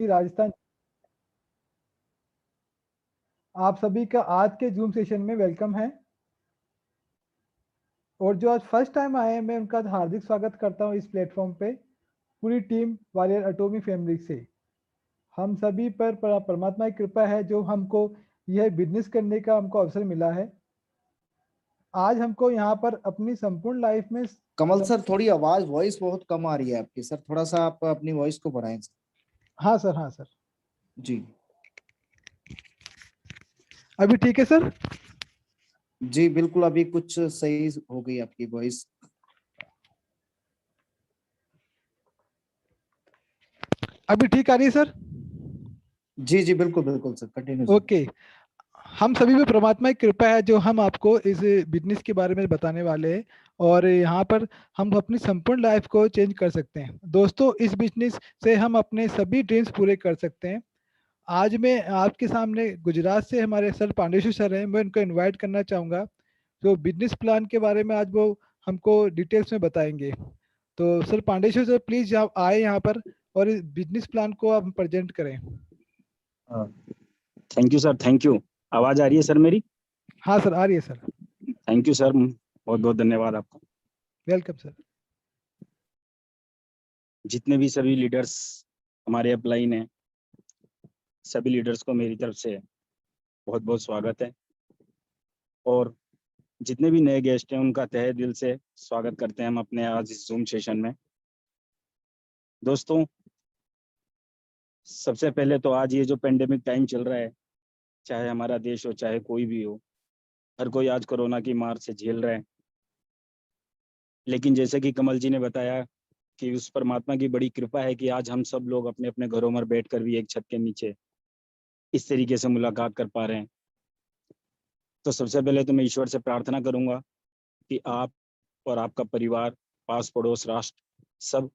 राजस्थान। आप सभी का आज के जूम सेशन में वेलकम है। और जो आज फर्स्ट टाइम आए हैं, मैं उनका हार्दिक स्वागत करता हूं इस प्लेटफॉर्म पे पूरी टीम वॉरियर एटॉमी फैमिली से। हम सभी पर परमात्मा की कृपा है जो हमको यह बिजनेस करने का हमको अवसर मिला है। आज हमको यहाँ पर अपनी संपूर्ण लाइफ में कमल सर, थोड़ी वॉइस बहुत कम आ रही है आपकी सर। थोड़ा सा आप अपनी वॉइस को बढ़ाएं सर। हाँ सर, हाँ सर। जी अभी ठीक है सर? जी बिल्कुल, अभी कुछ सही हो गई आपकी वॉइस। अभी ठीक आ रही है सर? जी जी बिल्कुल बिल्कुल सर, कंटिन्यू सर। ओके। हम सभी पे परमात्मा की कृपा है जो हम आपको इस बिजनेस के बारे में बताने वाले हैं। और यहाँ पर हम अपनी संपूर्ण लाइफ को चेंज कर सकते हैं। दोस्तों, इस बिजनेस से हम अपने सभी ड्रीम्स पूरे कर सकते हैं। आज मैं आपके सामने गुजरात से हमारे सर पांडेश्वर सर हैं, मैं उनको इनवाइट करना चाहूँगा। जो बिजनेस प्लान के बारे में आज वो हमको डिटेल्स में बताएंगे। तो सर पांडेश्वर सर, प्लीज आप आए यहाँ पर और इस बिजनेस प्लान को आप प्रेजेंट करें। Thank you sir, thank you. आवाज आ रही है सर मेरी? हाँ सर, आ रही है सर। थैंक यू सर, बहुत बहुत धन्यवाद आपका। Welcome sir. जितने भी सभी लीडर्स हमारे अपलाइन हैं, सभी लीडर्स को मेरी तरफ से बहुत बहुत स्वागत है। और जितने भी नए गेस्ट हैं उनका तहे दिल से स्वागत करते हैं हम अपने आज इस जूम सेशन में। दोस्तों, सबसे पहले तो आज ये जो पेंडेमिक टाइम चल रहा है, चाहे हमारा देश हो चाहे कोई भी हो, हर कोई आज कोरोना की मार से झेल रहा है। लेकिन जैसे कि कमल जी ने बताया कि उस परमात्मा की बड़ी कृपा है कि आज हम सब लोग अपने अपने घरों में बैठकर भी एक छत के नीचे इस तरीके से मुलाकात कर पा रहे हैं। तो सबसे पहले तो मैं ईश्वर से प्रार्थना करूंगा कि आप और आपका परिवार, पास पड़ोस, राष्ट्र, सब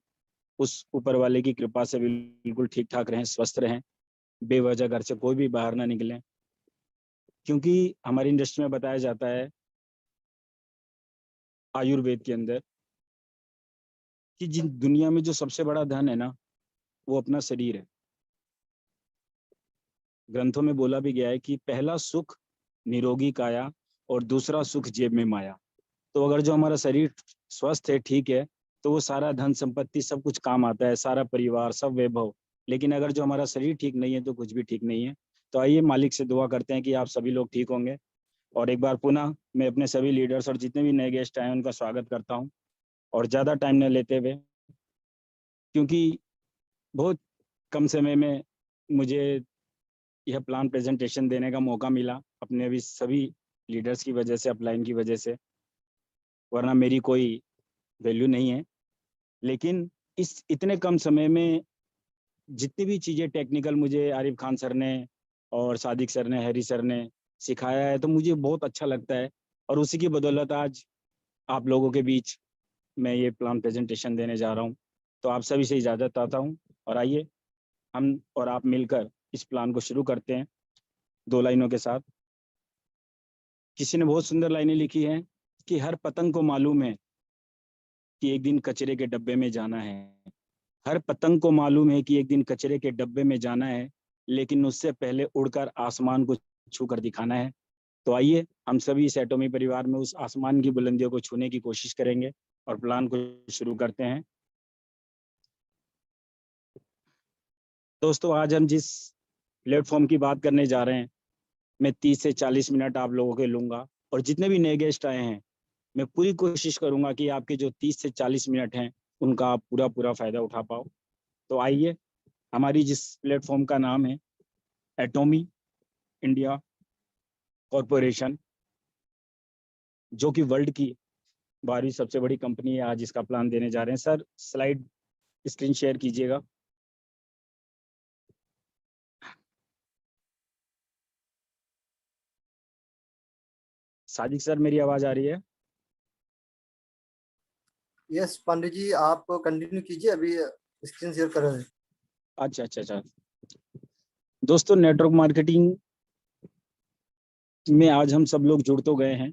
उस ऊपर वाले की कृपा से बिल्कुल ठीक ठाक रहें, स्वस्थ रहें, बेवजह घर से कोई भी बाहर ना निकलें। क्योंकि हमारी इंडस्ट्री में बताया जाता है आयुर्वेद के अंदर कि जिन दुनिया में जो सबसे बड़ा धन है ना, वो अपना शरीर है। ग्रंथों में बोला भी गया है कि पहला सुख निरोगी काया और दूसरा सुख जेब में माया। तो अगर जो हमारा शरीर स्वस्थ है, ठीक है, तो वो सारा धन संपत्ति सब कुछ काम आता है, सारा परिवार, सब वैभव। लेकिन अगर जो हमारा शरीर ठीक नहीं है तो कुछ भी ठीक नहीं है। तो आइए मालिक से दुआ करते हैं कि आप सभी लोग ठीक होंगे। और एक बार पुनः मैं अपने सभी लीडर्स और जितने भी नए गेस्ट आए हैं उनका स्वागत करता हूँ। और ज़्यादा टाइम न लेते हुए, क्योंकि बहुत कम समय में मुझे यह प्लान प्रेजेंटेशन देने का मौका मिला अपने अभी सभी लीडर्स की वजह से, अपलाइन की वजह से, वरना मेरी कोई वैल्यू नहीं है। लेकिन इस इतने कम समय में जितनी भी चीज़ें टेक्निकल मुझे आरिफ खान सर ने और सादिक सर ने, हैरी सर ने सिखाया है, तो मुझे बहुत अच्छा लगता है। और उसी की बदौलत आज आप लोगों के बीच मैं ये प्लान प्रेजेंटेशन देने जा रहा हूँ। तो आप सभी से इजाज़त चाहता हूँ और आइए हम और आप मिलकर इस प्लान को शुरू करते हैं 2 लाइनों के साथ। किसी ने बहुत सुंदर लाइनें लिखी हैं कि हर पतंग को मालूम है कि एक दिन कचरे के डब्बे में जाना है। हर पतंग को मालूम है कि एक दिन कचरे के डब्बे में जाना है, लेकिन उससे पहले उड़कर आसमान को छू कर दिखाना है। तो आइए हम सभी इस एटॉमी परिवार में उस आसमान की बुलंदियों को छूने की कोशिश करेंगे और प्लान को शुरू करते हैं। दोस्तों, आज हम जिस प्लेटफॉर्म की बात करने जा रहे हैं, मैं 30 से 40 मिनट आप लोगों के लूँगा। और जितने भी नए गेस्ट आए हैं, मैं पूरी कोशिश करूँगा कि आपके जो 30 से 40 मिनट हैं उनका आप पूरा पूरा फ़ायदा उठा पाओ। तो आइए, हमारी जिस प्लेटफॉर्म का नाम है एटॉमी इंडिया कॉरपोरेशन, जो कि वर्ल्ड की 12वीं सबसे बड़ी कंपनी है, आज इसका प्लान देने जा रहे हैं। सर, स्लाइड स्क्रीन शेयर कीजिएगा। सादिक सर, मेरी आवाज़ आ रही है? यस पांडे जी, आप कंटिन्यू कीजिए, अभी स्क्रीन शेयर कर रहे हैं। अच्छा अच्छा अच्छा। दोस्तों, नेटवर्क मार्केटिंग में आज हम सब लोग जुड़ तो गए हैं।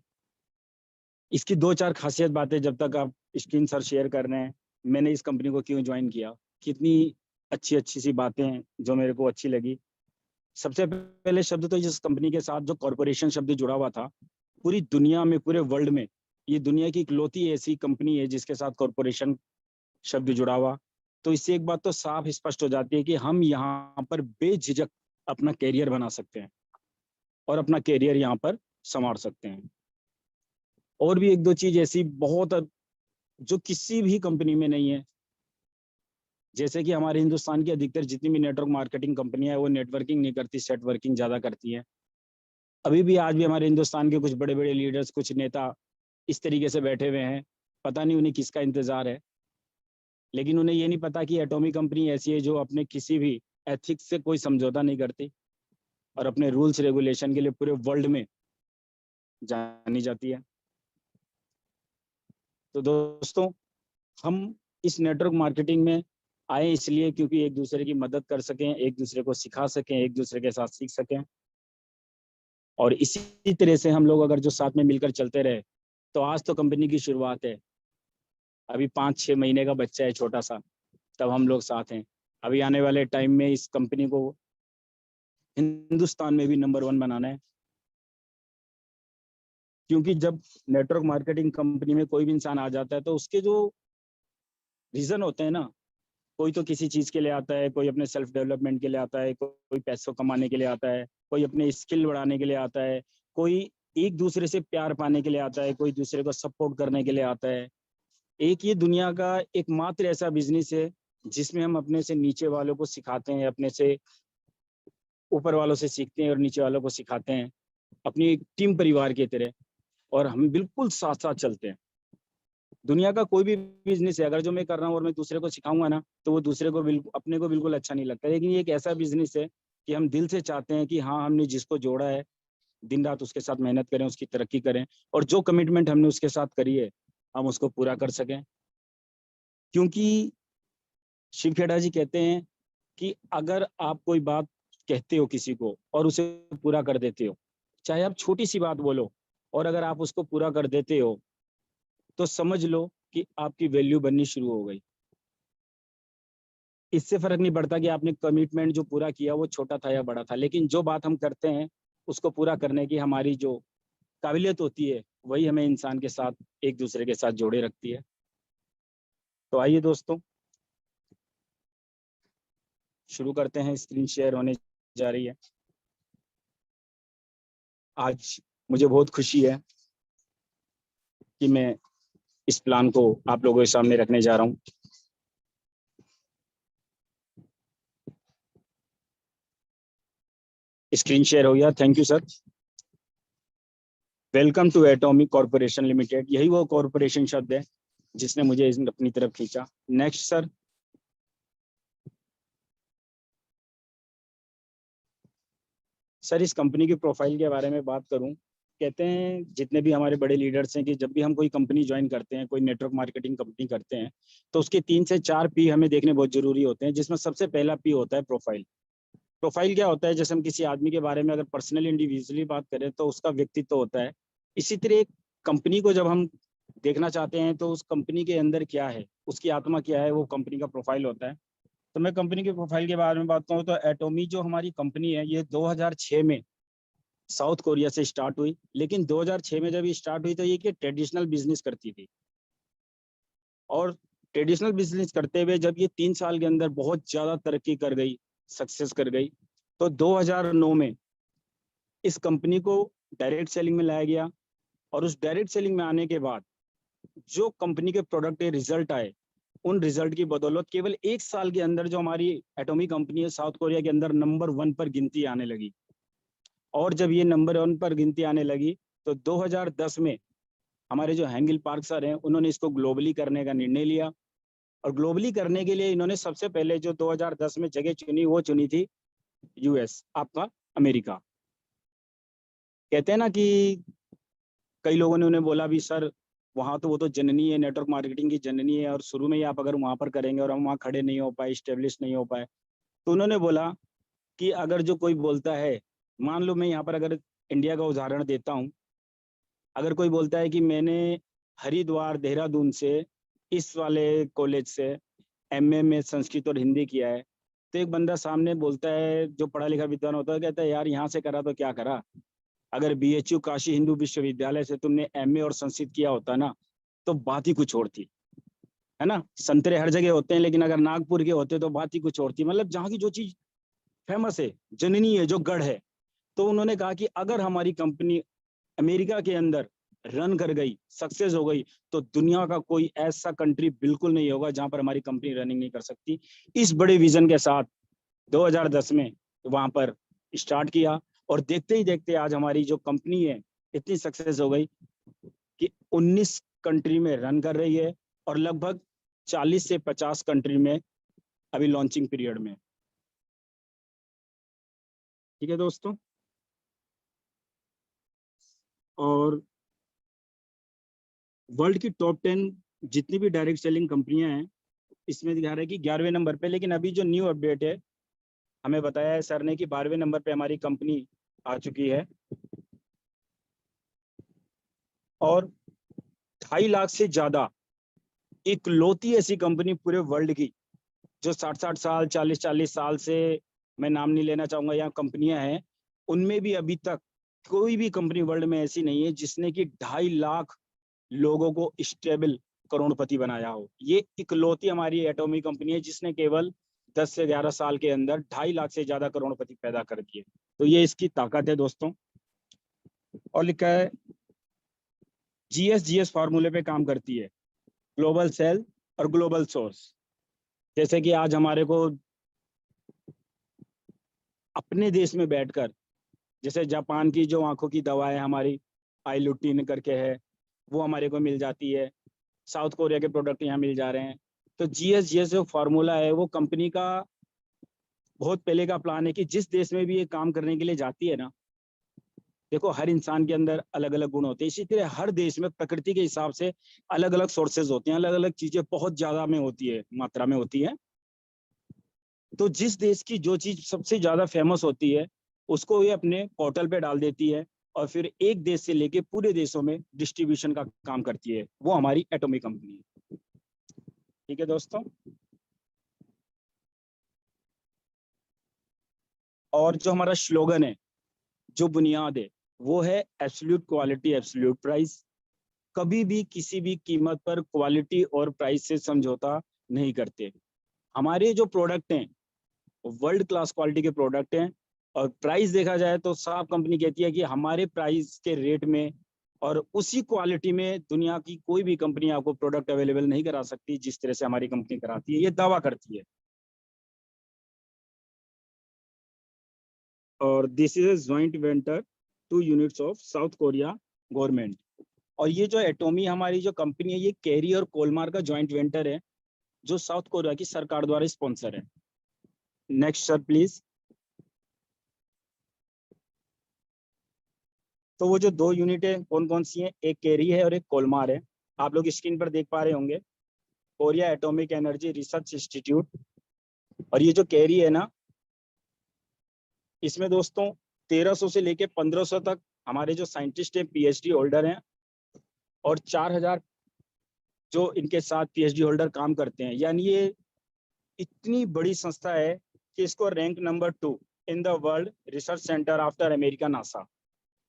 इसकी 2-4 खासियत बातें जब तक आप स्क्रीन सर शेयर कर रहे हैं, मैंने इस कंपनी को क्यों ज्वाइन किया, कितनी अच्छी अच्छी सी बातें जो मेरे को अच्छी लगी। सबसे पहले शब्द तो जिस कंपनी के साथ जो कॉरपोरेशन शब्द जुड़ा हुआ था, पूरी दुनिया में, पूरे वर्ल्ड में ये दुनिया की इकलौती ऐसी कंपनी है जिसके साथ कॉरपोरेशन शब्द जुड़ा हुआ। तो इससे एक बात तो साफ स्पष्ट हो जाती है कि हम यहाँ पर बेझिझक अपना कैरियर बना सकते हैं और अपना कैरियर यहाँ पर संवार सकते हैं। और भी एक दो चीज ऐसी बहुत जो किसी भी कंपनी में नहीं है, जैसे कि हमारे हिंदुस्तान की अधिकतर जितनी भी नेटवर्क मार्केटिंग कंपनियां है वो नेटवर्किंग नहीं करती, सेट वर्किंग ज्यादा करती है। अभी भी आज भी हमारे हिंदुस्तान के कुछ बड़े बड़े लीडर्स, कुछ नेता इस तरीके से बैठे हुए हैं, पता नहीं उन्हें किसका इंतजार है, लेकिन उन्हें ये नहीं पता कि एटॉमिक कंपनी ऐसी है जो अपने किसी भी एथिक्स से कोई समझौता नहीं करती और अपने रूल्स रेगुलेशन के लिए पूरे वर्ल्ड में जानी जाती है। तो दोस्तों, हम इस नेटवर्क मार्केटिंग में आए इसलिए क्योंकि एक दूसरे की मदद कर सकें, एक दूसरे को सिखा सकें, एक दूसरे के साथ सीख सकें। और इसी तरह से हम लोग अगर जो साथ में मिलकर चलते रहे, तो आज तो कंपनी की शुरुआत है, अभी 5-6 महीने का बच्चा है छोटा सा, तब हम लोग साथ हैं। अभी आने वाले टाइम में इस कंपनी को हिंदुस्तान में भी नंबर 1 बनाना है, क्योंकि जब नेटवर्क मार्केटिंग कंपनी में कोई भी इंसान आ जाता है तो उसके जो रीजन होते हैं ना, कोई तो किसी चीज के लिए आता है, कोई अपने सेल्फ डेवलपमेंट के लिए आता है, कोई पैसों कमाने के लिए आता है, कोई अपने स्किल बढ़ाने के लिए आता है, कोई एक दूसरे से प्यार पाने के लिए आता है, कोई दूसरे को सपोर्ट करने के लिए आता है। एक ये दुनिया का एकमात्र ऐसा बिजनेस है जिसमें हम अपने से नीचे वालों को सिखाते हैं, अपने से ऊपर वालों से सीखते हैं और नीचे वालों को सिखाते हैं, अपनी एक टीम परिवार की तरह, और हम बिल्कुल साथ साथ चलते हैं। दुनिया का कोई भी बिजनेस है, अगर जो मैं कर रहा हूँ और मैं दूसरे को सिखाऊंगा ना, तो वो दूसरे को बिल्कुल, अपने को बिल्कुल अच्छा नहीं लगता। लेकिन ये एक ऐसा बिजनेस है कि हम दिल से चाहते हैं कि हाँ, हमने जिसको जोड़ा है दिन रात उसके साथ मेहनत करें, उसकी तरक्की करें, और जो कमिटमेंट हमने उसके साथ करी है हम उसको पूरा कर सकें। क्योंकि शिव खेड़ा जी कहते हैं कि अगर आप कोई बात कहते हो किसी को और उसे पूरा कर देते हो, चाहे आप छोटी सी बात बोलो, और अगर आप उसको पूरा कर देते हो तो समझ लो कि आपकी वैल्यू बननी शुरू हो गई। इससे फर्क नहीं पड़ता कि आपने कमिटमेंट जो पूरा किया वो छोटा था या बड़ा था, लेकिन जो बात हम करते हैं उसको पूरा करने की हमारी जो काबिलियत होती है वही हमें इंसान के साथ, एक दूसरे के साथ जोड़े रखती है। तो आइए दोस्तों, शुरू करते हैं। स्क्रीन शेयर होने जा रही है। आज मुझे बहुत खुशी है कि मैं इस प्लान को आप लोगों के सामने रखने जा रहा हूं। स्क्रीन शेयर हो गया, thank you sir. Welcome to Atomic corporation limited, यही वो कॉर्पोरेशन शब्द है जिसने मुझे अपनी तरफ खींचा। Next sir. सर, इस कंपनी की प्रोफाइल के बारे में बात करूं, कहते हैं जितने भी हमारे बड़े लीडर्स हैं कि जब भी हम कोई कंपनी ज्वाइन करते हैं, कोई नेटवर्क मार्केटिंग कंपनी करते हैं, तो उसके 3 से 4 पी हमें देखने बहुत जरूरी होते हैं, जिसमें सबसे पहला पी होता है प्रोफाइल। प्रोफाइल क्या होता है? जैसे हम किसी आदमी के बारे में अगर पर्सनल इंडिविजुअली बात करें तो उसका व्यक्तित्व होता है। इसी तरह एक कंपनी को जब हम देखना चाहते हैं तो उस कंपनी के अंदर क्या है, उसकी आत्मा क्या है, वो कंपनी का प्रोफाइल होता है। तो मैं कंपनी के प्रोफाइल के बारे में बात करूँ तो एटॉमी जो हमारी कंपनी है ये 2006 में साउथ कोरिया से स्टार्ट हुई। लेकिन 2006 में जब ये स्टार्ट हुई तो ये कि ट्रेडिशनल बिजनेस करती थी, और ट्रेडिशनल बिजनेस करते हुए जब ये 3 साल के अंदर बहुत ज्यादा तरक्की कर गई, सक्सेस कर गई, तो 2009 में इस कंपनी को डायरेक्ट सेलिंग में लाया गया। और उस डायरेक्ट सेलिंग में आने के बाद जो कंपनी के प्रोडक्ट के रिजल्ट आए, उन रिजल्ट की बदौलत केवल 1 साल के अंदर जो हमारी एटॉमिक कंपनी है साउथ कोरिया के अंदर नंबर 1 पर गिनती आने लगी। और जब ये नंबर 1 पर गिनती आने लगी तो 2010 में हमारे जो हैंगिल पार्क सर हैं उन्होंने इसको ग्लोबली करने का निर्णय लिया। और ग्लोबली करने के लिए इन्होंने सबसे पहले जो 2010 में जगह चुनी वो चुनी थी यूएस, आपका अमेरिका। कहते हैं ना कि कई लोगों ने उन्हें बोला भी सर वहाँ तो वो तो जननी है, नेटवर्क मार्केटिंग की जननी है, और शुरू में ही आप अगर वहाँ पर करेंगे और हम वहाँ खड़े नहीं हो पाए, स्टेब्लिश नहीं हो पाए। तो उन्होंने बोला कि अगर जो कोई बोलता है, मान लो मैं यहाँ पर अगर इंडिया का उदाहरण देता हूँ, अगर कोई बोलता है कि मैंने हरिद्वार देहरादून से इस वाले कॉलेज से एमए में संस्कृत और हिंदी किया है, तो एक बंदा सामने बोलता है, जो पढ़ा लिखा विद्वान होता है, कहता है यार यहाँ से करा तो क्या करा, अगर बीएचयू काशी हिंदू विश्वविद्यालय से तुमने एमए और संस्कृत किया होता ना तो बात ही कुछ और थी, है ना। संतरे हर जगह होते हैं, लेकिन अगर नागपुर के होते तो बात ही कुछ और थी। मतलब जहाँ की जो चीज फेमस है, जननी है, जो गढ़ है, तो उन्होंने कहा कि अगर हमारी कंपनी अमेरिका के अंदर रन कर गई, सक्सेस हो गई, तो दुनिया का कोई ऐसा कंट्री बिल्कुल नहीं होगा जहां पर हमारी कंपनी रनिंग नहीं कर सकती। इस बड़े विजन के साथ 2010 में वहां पर स्टार्ट किया, और देखते ही देखते आज हमारी जो कंपनी है इतनी सक्सेस हो गई कि 19 कंट्री में रन कर रही है, और लगभग 40 से 50 कंट्री में अभी लॉन्चिंग पीरियड में। ठीक है दोस्तों, और वर्ल्ड की टॉप 10 जितनी भी डायरेक्ट सेलिंग कंपनियां हैं, इसमें दिखा रहा है कि 11वें नंबर पे, लेकिन अभी जो न्यू अपडेट है, हमें बताया है सर ने कि 12वें नंबर पे हमारी कंपनी आ चुकी है, और 2.5 लाख से ज्यादा इकलौती ऐसी कंपनी पूरे वर्ल्ड की जो 60-60 साल 40-40 साल से, मैं नाम नहीं लेना चाहूंगा, यहाँ कंपनियां हैं, उनमें भी अभी तक कोई भी कंपनी वर्ल्ड में ऐसी नहीं है जिसने कि 2.5 लाख लोगों को स्टेबल करोड़पति बनाया हो। ये इकलौती हमारी एटॉमिक कंपनी है जिसने केवल 10 से 11 साल के अंदर 2.5 लाख से ज्यादा करोड़पति पैदा कर दिए। तो ये इसकी ताकत है दोस्तों। और लिखा है जीएस फार्मूले पे काम करती है, ग्लोबल सेल और ग्लोबल सोर्स। जैसे कि आज हमारे को अपने देश में बैठकर, जैसे जापान की जो आंखों की दवा है हमारी आईलुटीन करके है, वो हमारे को मिल जाती है, साउथ कोरिया के प्रोडक्ट यहाँ मिल जा रहे हैं। तो जीएस जो फार्मूला है वो कंपनी का बहुत पहले का प्लान है कि जिस देश में भी ये काम करने के लिए जाती है ना, देखो हर इंसान के अंदर अलग अलग गुण होते हैं, इसी तरह हर देश में प्रकृति के हिसाब से अलग अलग सोर्सेज होते हैं, अलग अलग चीजें बहुत ज्यादा में होती है, मात्रा में होती है। तो जिस देश की जो चीज सबसे ज्यादा फेमस होती है उसको ये अपने पोर्टल पे डाल देती है, और फिर एक देश से लेके पूरे देशों में डिस्ट्रीब्यूशन का काम करती है, वो हमारी एटॉमिक कंपनी है। ठीक है दोस्तों, और जो हमारा स्लोगन है, जो बुनियाद है, वो है एब्सोल्यूट क्वालिटी एब्सोल्यूट प्राइस। कभी भी किसी भी कीमत पर क्वालिटी और प्राइस से समझौता नहीं करते। हमारे जो प्रोडक्ट हैं वर्ल्ड क्लास क्वालिटी के प्रोडक्ट हैं, और प्राइस देखा जाए तो साफ कंपनी कहती है कि हमारे प्राइस के रेट में और उसी क्वालिटी में दुनिया की कोई भी कंपनी आपको प्रोडक्ट अवेलेबल नहीं करा सकती जिस तरह से हमारी कंपनी कराती है, ये दावा करती है। और this is a joint venture 2 units of south Korea government. और ये जो एटोमी हमारी जो कंपनी है, ये कैरी और कोलमार का जॉइंट वेंचर है जो साउथ कोरिया की सरकार द्वारा स्पॉन्सर है। Next sir please. तो वो जो 2 यूनिट है कौन कौन सी हैं, एक कैरी है और एक कोलमार है। आप लोग स्क्रीन पर देख पा रहे होंगे, Korea atomic energy research institute. और ये जो कैरी है ना, इसमें दोस्तों 1300 से लेके 1500 तक हमारे जो साइंटिस्ट हैं पीएचडी होल्डर हैं, और 4000 जो इनके साथ पीएचडी होल्डर काम करते हैं। यानी ये इतनी बड़ी संस्था है कि इसको rank number 2 in the world research centre after America NASA.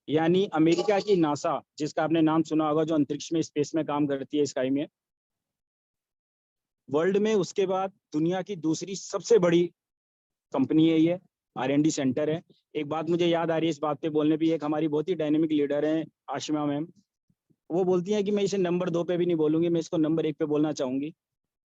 यानी अमेरिका की नासा, जिसका आपने नाम सुना होगा, जो अंतरिक्ष में स्पेस में काम करती है, स्काई में, वर्ल्ड में उसके बाद दुनिया की दूसरी सबसे बड़ी कंपनी है ये, R&D सेंटर है। एक बात मुझे याद आ रही है इस बात पे बोलने पे, एक हमारी बहुत ही डायनेमिक लीडर है आशिमा मैम, वो बोलती है कि मैं इसे नंबर 2 पे भी नहीं बोलूंगी, मैं इसको नंबर 1 पे बोलना चाहूंगी,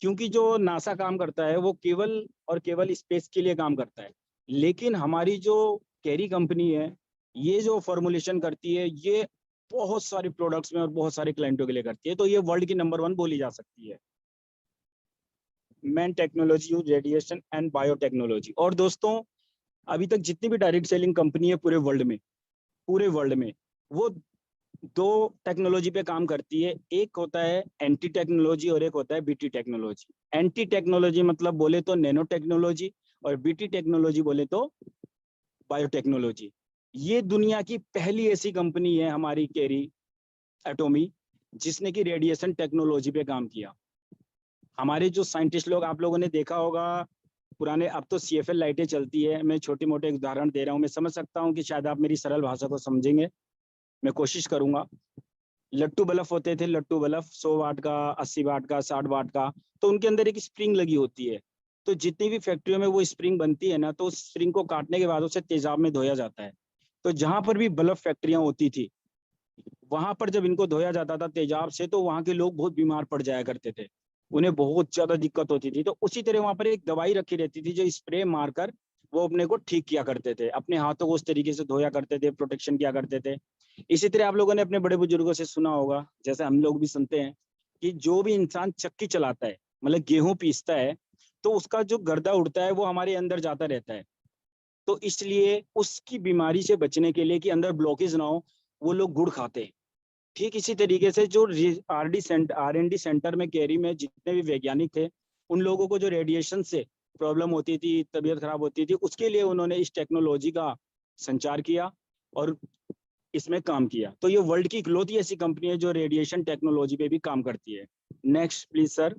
क्योंकि जो नासा काम करता है वो केवल और केवल स्पेस के लिए काम करता है। लेकिन हमारी जो कैरी कंपनी है, ये जो फॉर्मुलेशन करती है, ये बहुत सारे प्रोडक्ट्स में और बहुत सारे क्लाइंटों के लिए करती है, तो ये वर्ल्ड की नंबर 1 बोली जा सकती है। Man technology, radiation and biotechnology. और दोस्तों अभी तक जितनी भी डायरेक्ट सेलिंग कंपनी है पूरे वर्ल्ड में वो 2 टेक्नोलॉजी पे काम करती है। एक होता है एंटी टेक्नोलॉजी और एक होता है बीटी टेक्नोलॉजी। एंटी टेक्नोलॉजी मतलब बोले तो नैनो टेक्नोलॉजी, और बीटी टेक्नोलॉजी बोले तो बायोटेक्नोलॉजी। ये दुनिया की पहली ऐसी कंपनी है हमारी कैरी एटॉमी जिसने की रेडिएशन टेक्नोलॉजी पे काम किया। हमारे जो साइंटिस्ट लोग, आप लोगों ने देखा होगा पुराने, अब तो CFL लाइटें चलती है। मैं छोटे मोटे उदाहरण दे रहा हूँ, मैं समझ सकता हूँ कि शायद आप मेरी सरल भाषा को समझेंगे, मैं कोशिश करूंगा। लट्टू बल्ब होते थे, लट्टू बल्ब 100 वाट का, 80 वाट का, 60 वाट का, तो उनके अंदर एक स्प्रिंग लगी होती है। तो जितनी भी फैक्ट्रियों में वो स्प्रिंग बनती है ना, तो उस स्प्रिंग को काटने के बाद उसे तेजाब में धोया जाता है। तो जहां पर भी बल्ब फैक्ट्रियां होती थी, वहां पर जब इनको धोया जाता था तेजाब से, तो वहां के लोग बहुत बीमार पड़ जाया करते थे, उन्हें बहुत ज्यादा दिक्कत होती थी। तो उसी तरह वहां पर एक दवाई रखी रहती थी जो स्प्रे मारकर वो अपने को ठीक किया करते थे, अपने हाथों को उस तरीके से धोया करते थे, प्रोटेक्शन किया करते थे। इसी तरह आप लोगों ने अपने बड़े बुजुर्गों से सुना होगा, जैसे हम लोग भी सुनते हैं, कि जो भी इंसान चक्की चलाता है, मतलब गेहूं पीसता है, तो उसका जो गर्दा उड़ता है वो हमारे अंदर जाता रहता है। तो इसलिए उसकी बीमारी से बचने के लिए कि अंदर ब्लॉकेज ना हो, वो लोग गुड़ खाते हैं। ठीक इसी तरीके से जो R&D सेंटर में केरी में जितने भी वैज्ञानिक थे, उन लोगों को जो रेडिएशन से प्रॉब्लम होती थी, तबीयत खराब होती थी, उसके लिए उन्होंने इस टेक्नोलॉजी का संचार किया और इसमें काम किया। तो ये वर्ल्ड की इकलौती ऐसी कंपनी है जो रेडिएशन टेक्नोलॉजी पे भी काम करती है। Next please sir.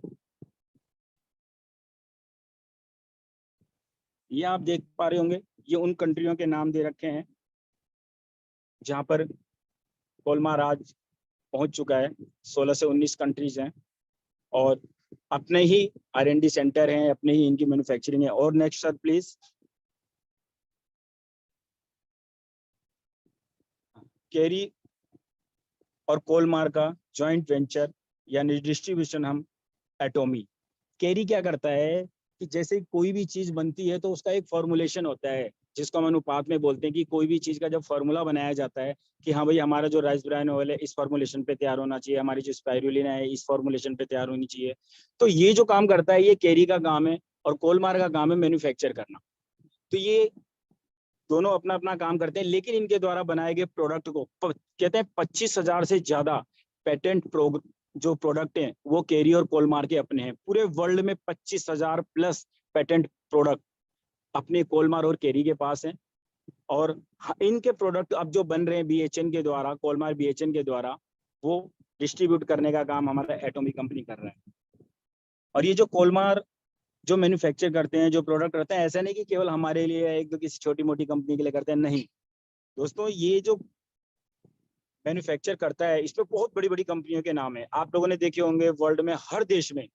ये आप देख पा रहे होंगे, ये उन कंट्रियों के नाम दे रखे हैं जहां पर कोलमार आज पहुंच चुका है। 16 से 19 कंट्रीज हैं और अपने ही R&D सेंटर हैं, अपने ही इनकी मैन्युफैक्चरिंग है। और नेक्स्ट सर प्लीज। केरी और कोलमार का जॉइंट वेंचर यानी डिस्ट्रीब्यूशन हम एटोमी। केरी क्या करता है कि जैसे कोई भी चीज बनती है तो उसका एक फॉर्मुलेशन होता है, जिसको हम अनुपात में बोलते हैं कि कोई भी चीज का जब फॉर्मूला बनाया जाता है कि हाँ भाई हमारा जो राइस ब्रान ऑयल है इस फॉर्मुलेशन पे तैयार होना चाहिए, हमारी जो स्पाइरुलिना है इस फॉर्मुलेशन पे तैयार होनी चाहिए। तो ये जो काम करता है ये केरी का काम है और कोलमार का काम है मैन्युफैक्चर करना। तो ये दोनों अपना अपना काम करते हैं, लेकिन इनके द्वारा बनाए गए प्रोडक्ट को कहते हैं 25,000 से ज्यादा पेटेंट जो प्रोडक्ट हैं वो केरी और कोलमार के अपने हैं। पूरे वर्ल्ड में 25,000 प्लस पेटेंट प्रोडक्ट अपने कोलमार और केरी के पास हैं। और इनके प्रोडक्ट अब जो बन रहे हैं BHN के द्वारा, कोलमार BHN के द्वारा, वो डिस्ट्रीब्यूट करने का काम हमारा एटॉमिक कंपनी कर रहा है। और ये जो कोलमार जो मैन्युफैक्चर करते हैं, जो प्रोडक्ट रहते हैं, ऐसा नहीं कि केवल हमारे लिए एक तो किसी छोटी मोटी कंपनी के लिए करते हैं, नहीं दोस्तों। ये जो मैन्युफैक्चर करता है इसमें बहुत बड़ी बड़ी कंपनियों के नाम है, आप लोगों ने देखे होंगे वर्ल्ड में हर देश में।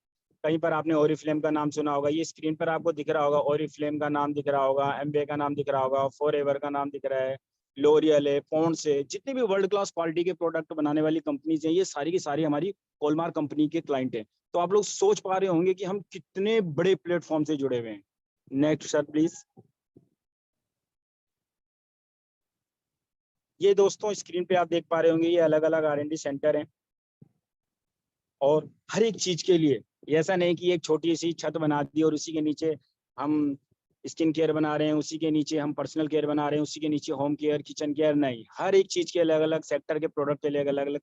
कहीं पर आपने ओरिफ्लेम का नाम सुना होगा, ये स्क्रीन पर आपको दिख रहा होगा, ओरिफ्लेम का नाम दिख रहा होगा, एम्बे का नाम दिख रहा होगा, फॉरएवर का नाम दिख रहा है, लोरियल है, पॉन्ड्स है। जितने भी वर्ल्ड क्लास क्वालिटी के प्रोडक्ट बनाने वाली कंपनीज हैं, ये सारी की सारी हमारी कोलमार कंपनी के क्लाइंट हैं। तो आप लोग सोच पा रहे होंगे कि हम कितने बड़े प्लेटफॉर्म से जुड़े हुए हैं। Next sir please. ये दोस्तों स्क्रीन पे आप देख पा रहे होंगे, ये अलग अलग R&D सेंटर हैं और हर एक चीज के लिए ऐसा नहीं कि एक छोटी सी छत बना दी और उसी के नीचे हम स्किन केयर बना रहे हैं, उसी के नीचे हम पर्सनल केयर बना रहे हैं, उसी के नीचे होम केयर, किचन केयर, नहीं, हर एक चीज के अलग अलग सेक्टर के प्रोडक्ट के लिए अलग अलग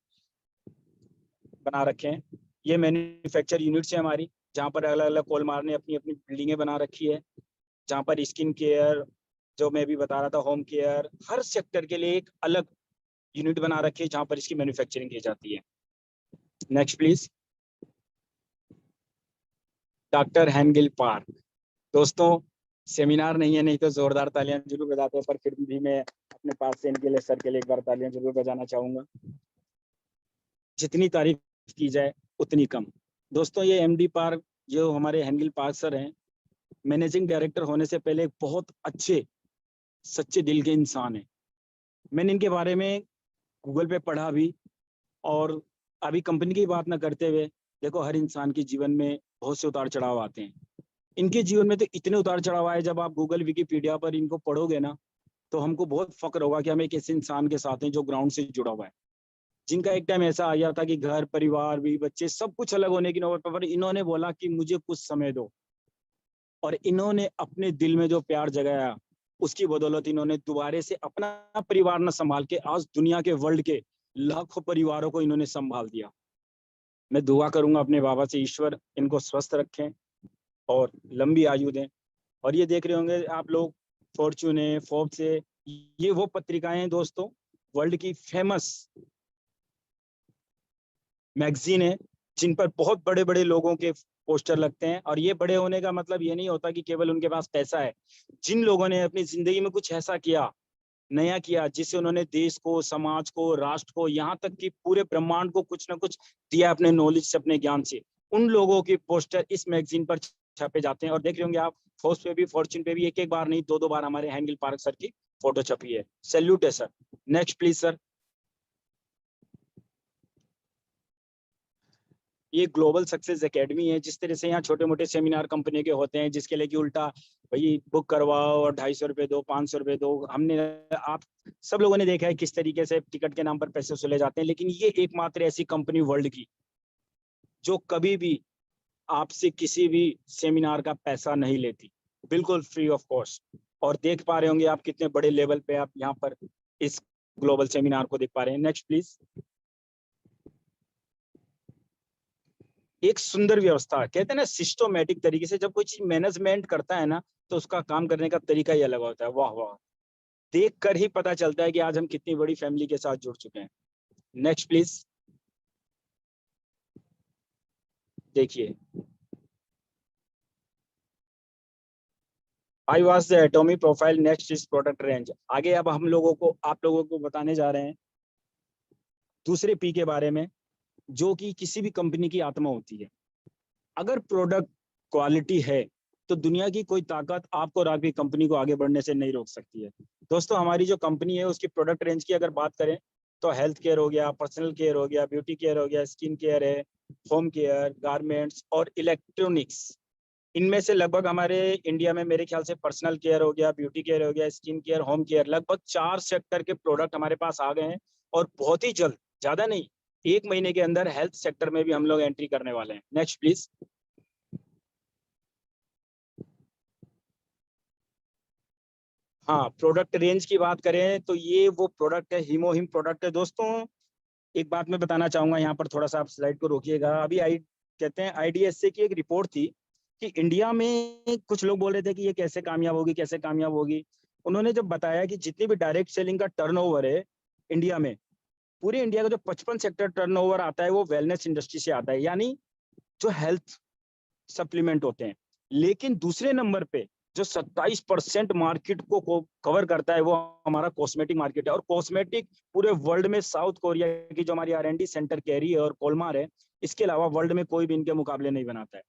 बना रखे हैं। ये मैन्युफैक्चर यूनिट्स है हमारी, जहाँ पर अलग अलग कोलमार ने अपनी अपनी बिल्डिंगें बना रखी है, जहाँ पर स्किन केयर, जो मैं भी बता रहा था, होम केयर, हर सेक्टर के लिए एक अलग यूनिट बना रखी है जहाँ पर इसकी मैन्युफैक्चरिंग की जाती है। Next please. डॉक्टर हैंगिल पार्क। दोस्तों सेमिनार नहीं है, नहीं तो जोरदार तालियां जरूर बजाते हैं, पर फिर भी मैं अपने पास से इनके लिए, सर के लिए एक बार तालियां जरूर बजाना चाहूंगा। जितनी तारीफ की जाए उतनी कम। दोस्तों ये MD पार्क, जो हमारे हैंगिल पार्क सर हैं, मैनेजिंग डायरेक्टर होने से पहले एक बहुत अच्छे सच्चे दिल के इंसान है। मैंने इनके बारे में गूगल पे पढ़ा भी, और अभी कंपनी की बात ना करते हुए, देखो हर इंसान के जीवन में बहुत से उतार चढ़ाव आते हैं, इनके जीवन में तो इतने उतार चढ़ाव आए, जब आप गूगल विकिपीडिया पर इनको पढ़ोगे ना तो हमको बहुत फक्र होगा कि हम एक ऐसे इंसान के साथ हैं जो ग्राउंड से जुड़ा हुआ है, जिनका एक टाइम ऐसा आ गया था कि घर परिवार भी बच्चे सब कुछ अलग होने की नौबत पर इन्होंने बोला कि मुझे कुछ समय दो, और इन्होंने अपने दिल में जो प्यार जगाया उसकी बदौलत इन्होंने दोबारा से अपना परिवार न संभाल के आज दुनिया के, वर्ल्ड के लाखों परिवारों को इन्होंने संभाल दिया। मैं दुआ करूंगा अपने बाबा से, ईश्वर इनको स्वस्थ रखें और लंबी आयु दें। और ये देख रहे होंगे आप लोग, फॉर्च्यून है, फोर्ब्स है, ये वो पत्रिकाएं हैं दोस्तों, वर्ल्ड की फेमस मैगजीन है, जिन पर बहुत बड़े बड़े लोगों के पोस्टर लगते हैं। और ये बड़े होने का मतलब ये नहीं होता कि केवल उनके पास पैसा है। जिन लोगों ने अपनी जिंदगी में कुछ ऐसा किया, नया किया, जिससे उन्होंने देश को, समाज को, राष्ट्र को, यहाँ तक कि पूरे ब्रह्मांड को कुछ ना कुछ दिया अपने नॉलेज से, अपने ज्ञान से, उन लोगों के पोस्टर इस मैगजीन पर छपे जाते हैं। और देख रहे होंगे आप, फोर्स पे भी, फॉर्च्यून पे भी एक एक बार नहीं, दो दो बार हमारे हैंगिल पार्क सर की फोटो छपी है। सैल्यूट है सर। Next please sir. ये ग्लोबल सक्सेस एकेडमी है। जिस तरह से यहाँ छोटे मोटे सेमिनार कंपनी के होते हैं, जिसके लिए कि उल्टा भाई बुक करवाओ और 250 रुपये दो, 500 रुपये दो, हमने, आप सब लोगों ने देखा है किस तरीके से टिकट के नाम पर पैसे वसूले जाते हैं। लेकिन ये एकमात्र ऐसी कंपनी वर्ल्ड की जो कभी भी आपसे किसी भी सेमिनार का पैसा नहीं लेती, बिल्कुल फ्री ऑफ कॉस्ट। और देख पा रहे होंगे आप कितने बड़े लेवल पे आप यहाँ पर इस ग्लोबल सेमिनार को देख पा रहे हैं। Next please. एक सुंदर व्यवस्था, कहते हैं ना सिस्टमैटिक तरीके से, जब कोई चीज मैनेजमेंट करता है ना तो उसका काम करने का तरीका ही अलग होता है। वाह वाह, देख कर ही पता चलता है कि आज हम कितनी बड़ी फैमिली के साथ जुड़ चुके हैं। Next please. देखिए, I was the Atomy profile, next is product range. आगे अब हम लोगों को, आप लोगों को बताने जा रहे हैं दूसरे पी के बारे में, जो कि किसी भी कंपनी की आत्मा होती है। अगर प्रोडक्ट क्वालिटी है तो दुनिया की कोई ताकत आपको और आपकी कंपनी को आगे बढ़ने से नहीं रोक सकती है। दोस्तों, हमारी जो कंपनी है उसकी प्रोडक्ट रेंज की अगर बात करें तो हेल्थ केयर हो गया, पर्सनल केयर हो गया, ब्यूटी केयर हो गया, स्किन केयर है, होम केयर, गारमेंट्स और इलेक्ट्रॉनिक्स। इनमें से लगभग हमारे इंडिया में मेरे ख्याल से पर्सनल केयर हो गया, ब्यूटी केयर हो गया, स्किन केयर, होम केयर, लगभग 4 सेक्टर के प्रोडक्ट हमारे पास आ गए हैं। और बहुत ही जल्द, ज्यादा नहीं, 1 महीने के अंदर हेल्थ सेक्टर में भी हम लोग एंट्री करने वाले हैं। Next please. हाँ, प्रोडक्ट रेंज की बात करें तो ये वो प्रोडक्ट है, हीमोहिम प्रोडक्ट है। दोस्तों, एक बात मैं बताना चाहूंगा, यहाँ पर थोड़ा सा आप स्लाइड को रोकिएगा। अभी कहते हैं IDSA की एक रिपोर्ट थी कि इंडिया में कुछ लोग बोल रहे थे कि ये कैसे कामयाब होगी, कैसे कामयाब होगी। उन्होंने जब बताया कि जितनी भी डायरेक्ट सेलिंग का टर्नओवर है इंडिया में, पूरे इंडिया का जो 55 सेक्टर टर्नओवर आता है वो वेलनेस इंडस्ट्री से आता है, यानी जो हेल्थ सप्लीमेंट होते हैं। लेकिन दूसरे नंबर पे जो 27% मार्केट को कवर करता है वो हमारा कॉस्मेटिक मार्केट है। और कॉस्मेटिक पूरे वर्ल्ड में साउथ कोरिया की जो हमारी R&D सेंटर कैरी है और कोलमार है, इसके अलावा वर्ल्ड में कोई भी इनके मुकाबले नहीं बनाता है।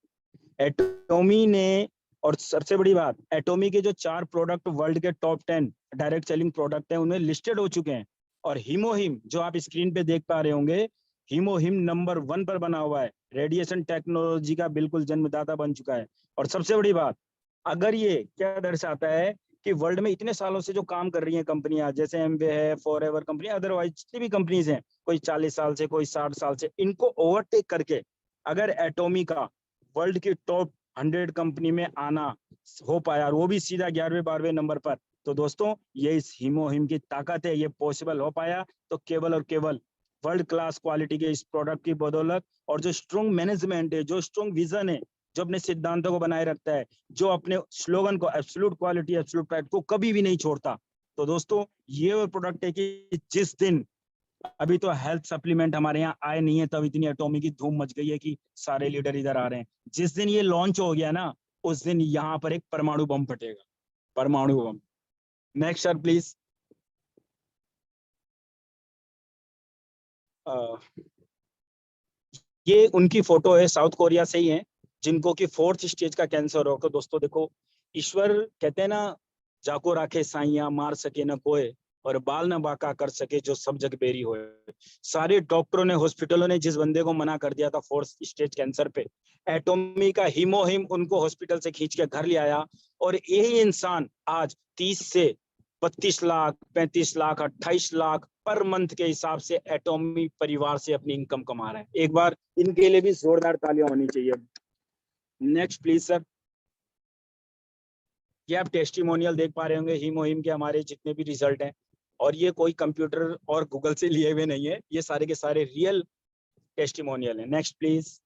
एटोमी ने, और सबसे बड़ी बात, एटोमी के जो 4 प्रोडक्ट वर्ल्ड के टॉप 10 डायरेक्ट सेलिंग प्रोडक्ट हैं उनमें लिस्टेड हो चुके हैं। और हीमोहिम जो आप स्क्रीन पे देख पा रहे होंगे, हीमोहिम नंबर 1 पर बना हुआ है, रेडिएशन टेक्नोलॉजी का बिल्कुल जन्मदाता बन चुका है। और सबसे बड़ी बात, अगर ये क्या दर्शाता है कि वर्ल्ड में इतने सालों से जो काम कर रही हैं कंपनियां, जैसे एमवे है, फॉरएवर कंपनी, अदरवाइज जितनी भी कंपनीज हैं, कोई 40 साल से, कोई 60 साल से, इनको ओवरटेक करके अगर एटोमी का वर्ल्ड की टॉप 100 कंपनी में आना हो पाया, और वो भी सीधा 11वें 12वें नंबर पर, तो दोस्तों ये इस हीमोहिम की ताकत है। ये पॉसिबल हो पाया तो केवल और केवल वर्ल्ड क्लास क्वालिटी के इस प्रोडक्ट की बदौलत, और जो स्ट्रॉन्ग मैनेजमेंट है, जो स्ट्रॉन्ग विजन है, जो अपने सिद्धांतों को बनाए रखता है, जो अपने स्लोगन को एब्सोल्यूट क्वालिटी एब्सोल्यूट प्राइस को कभी भी नहीं छोड़ता। तो दोस्तों, ये वो प्रोडक्ट है कि जिस दिन, अभी तो हेल्थ सप्लीमेंट हमारे यहाँ आए नहीं है तब इतनी एटॉमी की धूम मच गई है कि सारे लीडर इधर आ रहे हैं। जिस दिन ये लॉन्च हो गया ना, उस दिन यहाँ पर एक परमाणु बम फटेगा, परमाणु बम। Next sir please. ये उनकी फोटो है, साउथ कोरिया से ही है, जिनको कि 4th स्टेज का कैंसर हो। तो दोस्तों देखो, ईश्वर कहते हैं ना, जाको राखे साइया, मार सके न कोई, और बाल न बाका कर सके जो सब जग बेरी होए। सारे डॉक्टरों ने, हॉस्पिटलों ने जिस बंदे को मना कर दिया था 4th स्टेज कैंसर पे, एटोमी का हीमोहिम उनको हॉस्पिटल से खींच के घर ले आया। और यही इंसान आज 30 से 32 लाख, 35 लाख, 28 लाख पर मंथ के हिसाब से एटोमी परिवार से अपनी इनकम कमा रहा है। एक बार इनके लिए भी जोरदार तालियां होनी चाहिए। Next please sir. ये आप टेस्टिमोनियल देख पा रहे होंगे हीमोहिम के, हमारे जितने भी रिजल्ट हैं, और ये कोई कंप्यूटर और गूगल से लिए हुए नहीं है, ये सारे के सारे रियल टेस्टिमोनियल है। Next please.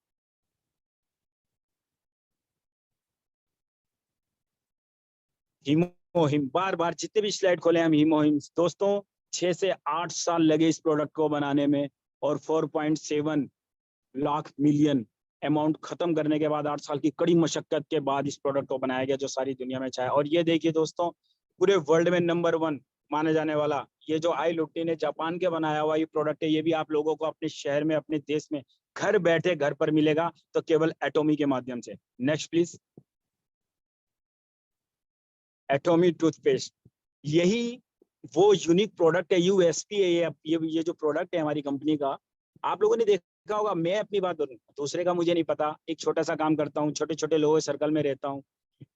हीमोहिम, बार बार जितने भी स्लाइड खोले हम हीमोहिम। दोस्तों, 6 से 8 साल लगे इस प्रोडक्ट को बनाने में, और 4.7 लाख मिलियन अमाउंट खत्म करने के बाद 8 साल की कड़ी मशक्कत के बाद इस प्रोडक्ट को बनाया गया जो सारी दुनिया में चाहे। और ये देखिए दोस्तों, पूरे वर्ल्ड में नंबर 1 माना जाने वाला ये जो आई लुट्टी ने जापान के बनाया हुआ ये प्रोडक्ट है, ये भी आप लोगों को अपने शहर में, अपने देश में घर बैठे घर पर मिलेगा, तो केवल एटॉमी के माध्यम से। Next please. एटॉमी टूथपेस्ट, यही वो यूनिक प्रोडक्ट है, यूएसपी है ये जो प्रोडक्ट है हमारी कंपनी का। आप लोगों ने देखा होगा, मैं अपनी बात करूं, दूसरे का मुझे नहीं पता, एक छोटा सा काम करता हूँ, छोटे छोटे लोगों के सर्कल में रहता हूँ,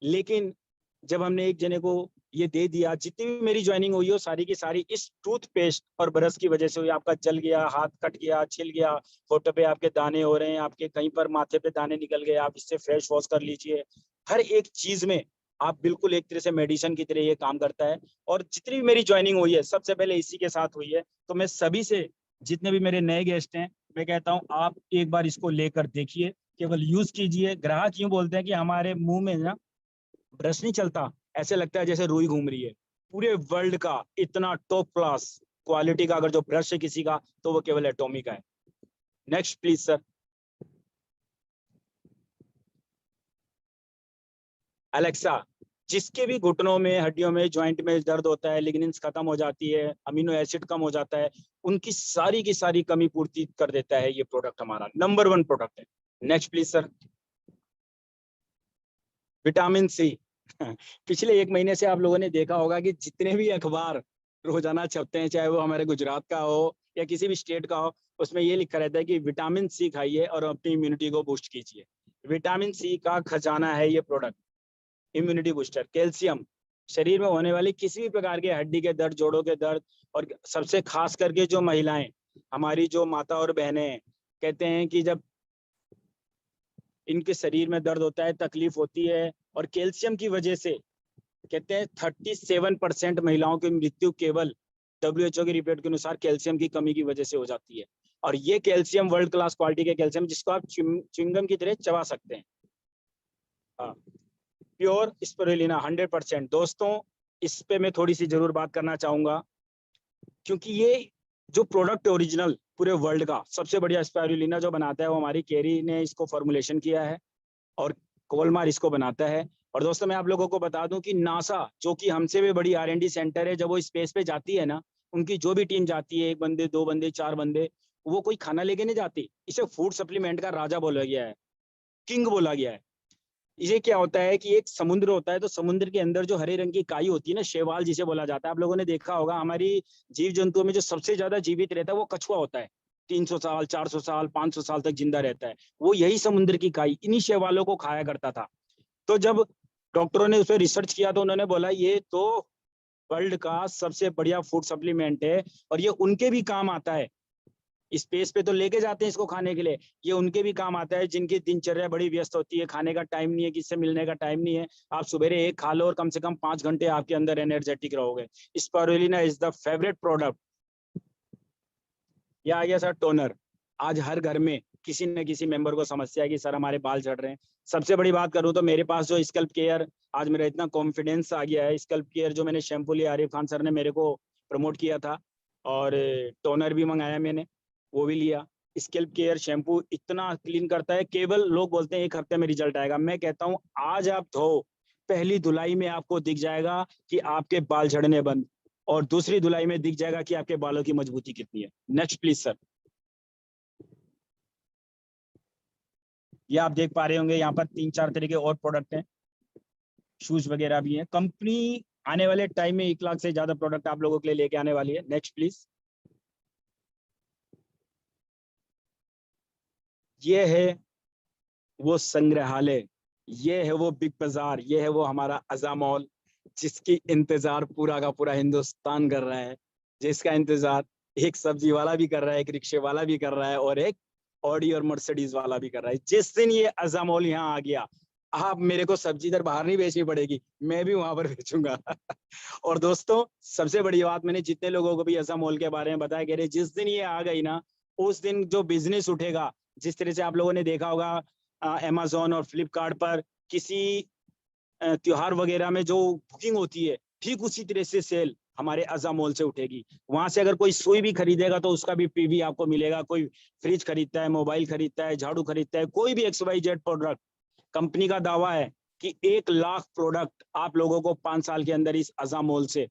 लेकिन जब हमने एक जने को ये दे दिया, जितनी भी मेरी ज्वाइनिंग हुई हो सारी की सारी इस टूथपेस्ट और ब्रश की वजह से हुई। आपका जल गया, हाथ कट गया, छिल गया, फोटो पे आपके दाने हो रहे हैं, आपके कहीं पर माथे पे दाने निकल गए, आप इससे फेस वॉश कर लीजिए। हर एक चीज में आप बिल्कुल एक तरह से मेडिसिन की तरह ये काम करता है। और जितनी भी मेरी ज्वाइनिंग हुई है सबसे पहले इसी के साथ हुई है, तो मैं सभी से, जितने भी मेरे नए गेस्ट हैं, मैं कहता हूँ आप एक बार इसको लेकर देखिए, केवल यूज कीजिए। ग्राहक यूं बोलते हैं कि हमारे मुंह में ना ब्रश नहीं चलता, ऐसे लगता है जैसे रुई घूम रही है। पूरे वर्ल्ड का इतना टॉप क्लास क्वालिटी का अगर जो ब्रश है किसी का, तो वो केवल एटॉमी का है। Next please sir. अलेक्सा, जिसके भी घुटनों में, हड्डियों में, जॉइंट में दर्द होता है, लिग्निन्स खत्म हो जाती है, अमीनो एसिड कम हो जाता है, उनकी सारी की सारी कमी पूर्ति कर देता है ये प्रोडक्ट, हमारा नंबर 1 प्रोडक्ट है। Next please sir. Vitamin C. पिछले 1 महीने से आप लोगों ने देखा होगा कि जितने भी अखबार रोजाना छपते हैं, चाहे वो हमारे गुजरात का हो या किसी भी स्टेट का हो, उसमें ये लिखा रहता है कि विटामिन सी खाइए और अपनी इम्यूनिटी को बूस्ट कीजिए। विटामिन सी का खजाना है ये प्रोडक्ट, इम्यूनिटी बूस्टर। कैल्शियम, शरीर में होने वाली किसी भी प्रकार के हड्डी के दर्द, जोड़ों के दर्द, और सबसे खास करके जो महिलाएं, हमारी जो माता और बहनें कहते हैं कि जब इनके शरीर में दर्द होता है, तकलीफ होती है, और कैल्शियम की वजह से कहते हैं 37% महिलाओं की मृत्यु केवल WHO की रिपोर्ट के अनुसार कैल्शियम की कमी की वजह से हो जाती है। और ये कैल्शियम वर्ल्ड क्लास क्वालिटी के कैल्शियम, जिसको आप च्युइंगम की तरह चबा सकते हैं। Pure spirulina 100%। दोस्तों, इस पे मैं थोड़ी सी जरूर बात करना चाहूंगा, क्योंकि ये जो प्रोडक्ट ओरिजिनल पूरे वर्ल्ड का सबसे बढ़िया स्पिरुलिना जो बनाता है वो हमारी केरी ने इसको फॉर्मुलेशन किया है, और कोलमार इसको बनाता है। और दोस्तों, मैं आप लोगों को बता दूं कि नासा, जो कि हमसे भी बड़ी R&D सेंटर है, जब वो स्पेस पे जाती है ना, उनकी जो भी टीम जाती है, 1 बंदे, 2 बंदे, 4 बंदे, वो कोई खाना लेके नहीं जाती। इसे फूड सप्लीमेंट का राजा बोला गया है, किंग बोला गया है। ये क्या होता है कि एक समुद्र होता है, तो समुद्र के अंदर जो हरे रंग की काई होती है ना, शैवाल जिसे बोला जाता है, आप लोगों ने देखा होगा, हमारी जीव जंतुओं में जो सबसे ज्यादा जीवित रहता है वो कछुआ होता है। 300 साल, 400 साल, 500 साल तक जिंदा रहता है। वो यही समुद्र की काई, इन्हीं शैवालों को खाया करता था। तो जब डॉक्टरों ने उस पर रिसर्च किया तो उन्होंने बोला ये तो वर्ल्ड का सबसे बढ़िया फूड सप्लीमेंट है, और ये उनके भी काम आता है। स्पेस पे तो लेके जाते हैं इसको खाने के लिए, ये उनके भी काम आता है जिनकी दिनचर्या बड़ी व्यस्त होती है, खाने का टाइम नहीं है, किससे मिलने का टाइम नहीं है। आप सवेरे एक खा लो और कम से कम 5 घंटे आपके अंदर एनर्जेटिक रहोगे। Spirulina is the favourite product. या आ गया सर टोनर। आज हर घर में किसी न किसी मेंबर को समस्या है कि सर हमारे बाल झड़ रहे हैं। सबसे बड़ी बात करूं तो मेरे पास जो स्कल्प केयर, आज मेरा इतना कॉन्फिडेंस आ गया है, स्कल्प केयर जो मैंने शैम्पू लिया, आरिफ खान सर ने मेरे को प्रमोट किया था, और टोनर भी मंगाया मैंने, वो भी लिया। स्कल्प केयर शैम्पू इतना क्लीन करता है, केवल लोग बोलते हैं 1 हफ्ते में रिजल्ट आएगा। मैं कहता हूँ आज आप धो, पहली धुलाई में आपको दिख जाएगा कि आपके बाल झड़ने बंद, और दूसरी धुलाई में दिख जाएगा कि आपके बालों की मजबूती कितनी है। Next please sir. ये आप देख पा रहे होंगे, यहाँ पर 3-4 तरह के और प्रोडक्ट हैं, शूज वगैरह भी हैं। कंपनी आने वाले टाइम में 1 लाख से ज्यादा प्रोडक्ट आप लोगों के लिए लेके आने वाली है। Next please. ये है वो संग्रहालय, ये है वो बिग बाजार, ये है वो हमारा अज़ा मॉल, जिसकी इंतजार पूरा का पूरा हिंदुस्तान कर रहा है, जिसका इंतजार एक सब्जी वाला भी कर रहा है, एक रिक्शे वाला भी कर रहा है, और एक ऑडी और मर्सिडीज वाला भी कर रहा है। जिस दिन ये अज़ा मॉल यहाँ आ गया, आप मेरे को सब्जी इधर बाहर नहीं बेचनी पड़ेगी, मैं भी वहां पर बेचूंगा। और दोस्तों, सबसे बड़ी बात, मैंने जितने लोगों को भी अज़ा मॉल के बारे में बताया, कह रहे जिस दिन ये आ गई ना, उस दिन जो बिजनेस उठेगा, जिस तरह से आप लोगों ने देखा होगा अमेज़न और फ्लिपकार्ट पर किसी त्योहार वगैरह में जो बुकिंग होती है, ठीक उसी तरह से सेल हमारे अज़ा मॉल से उठेगी। वहां से अगर कोई सुई भी खरीदेगा तो उसका भी पीवी आपको मिलेगा। कोई फ्रिज खरीदता है, मोबाइल खरीदता है, झाड़ू खरीदता है, कोई भी XYZ प्रोडक्ट, कंपनी का दावा है कि 1 लाख प्रोडक्ट आप लोगों को 5 साल के अंदर इस अज़ा मॉल से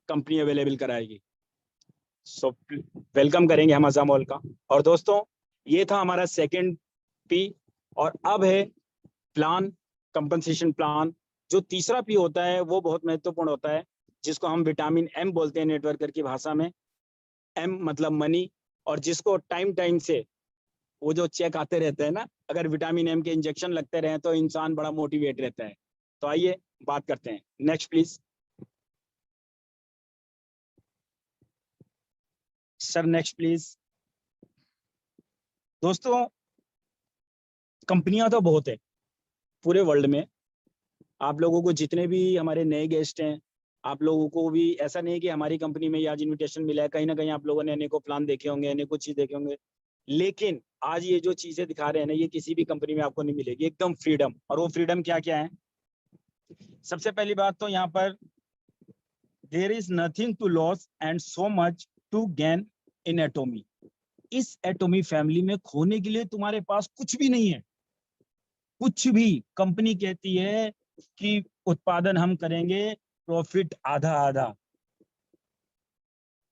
कंपनी अवेलेबल कराएगी। सो वेलकम करेंगे हम अज़ा मॉल का। और दोस्तों, ये था हमारा सेकंड पी। और अब है प्लान, कंपनसेशन प्लान। जो तीसरा पी होता है वो बहुत महत्वपूर्ण होता है, जिसको हम विटामिन M बोलते हैं नेटवर्कर की भाषा में। M मतलब मनी, और जिसको टाइम टाइम से वो जो चेक आते रहते हैं ना, अगर विटामिन M के इंजेक्शन लगते रहे तो इंसान बड़ा मोटिवेट रहता है। तो आइए बात करते हैं। Next please sir, next please. दोस्तों, कंपनियां तो बहुत है पूरे वर्ल्ड में। आप लोगों को जितने भी हमारे नए गेस्ट हैं, आप लोगों को भी ऐसा नहीं है कि हमारी कंपनी में ही आज इनविटेशन मिला है। कहीं ना कहीं आप लोगों ने अनेकों प्लान देखे होंगे, अनेकों चीज देखे होंगे, लेकिन आज ये जो चीजें दिखा रहे हैं ना, ये किसी भी कंपनी में आपको नहीं मिलेगी। एकदम फ्रीडम। और वो फ्रीडम क्या क्या है? सबसे पहली बात तो यहाँ पर there is nothing to loss and so much to gain in Atomy. इस एटोमी फैमिली में खोने के लिए तुम्हारे पास कुछ भी नहीं है, कुछ भी। कंपनी कहती है कि उत्पादन हम करेंगे, प्रॉफिट आधा आधा,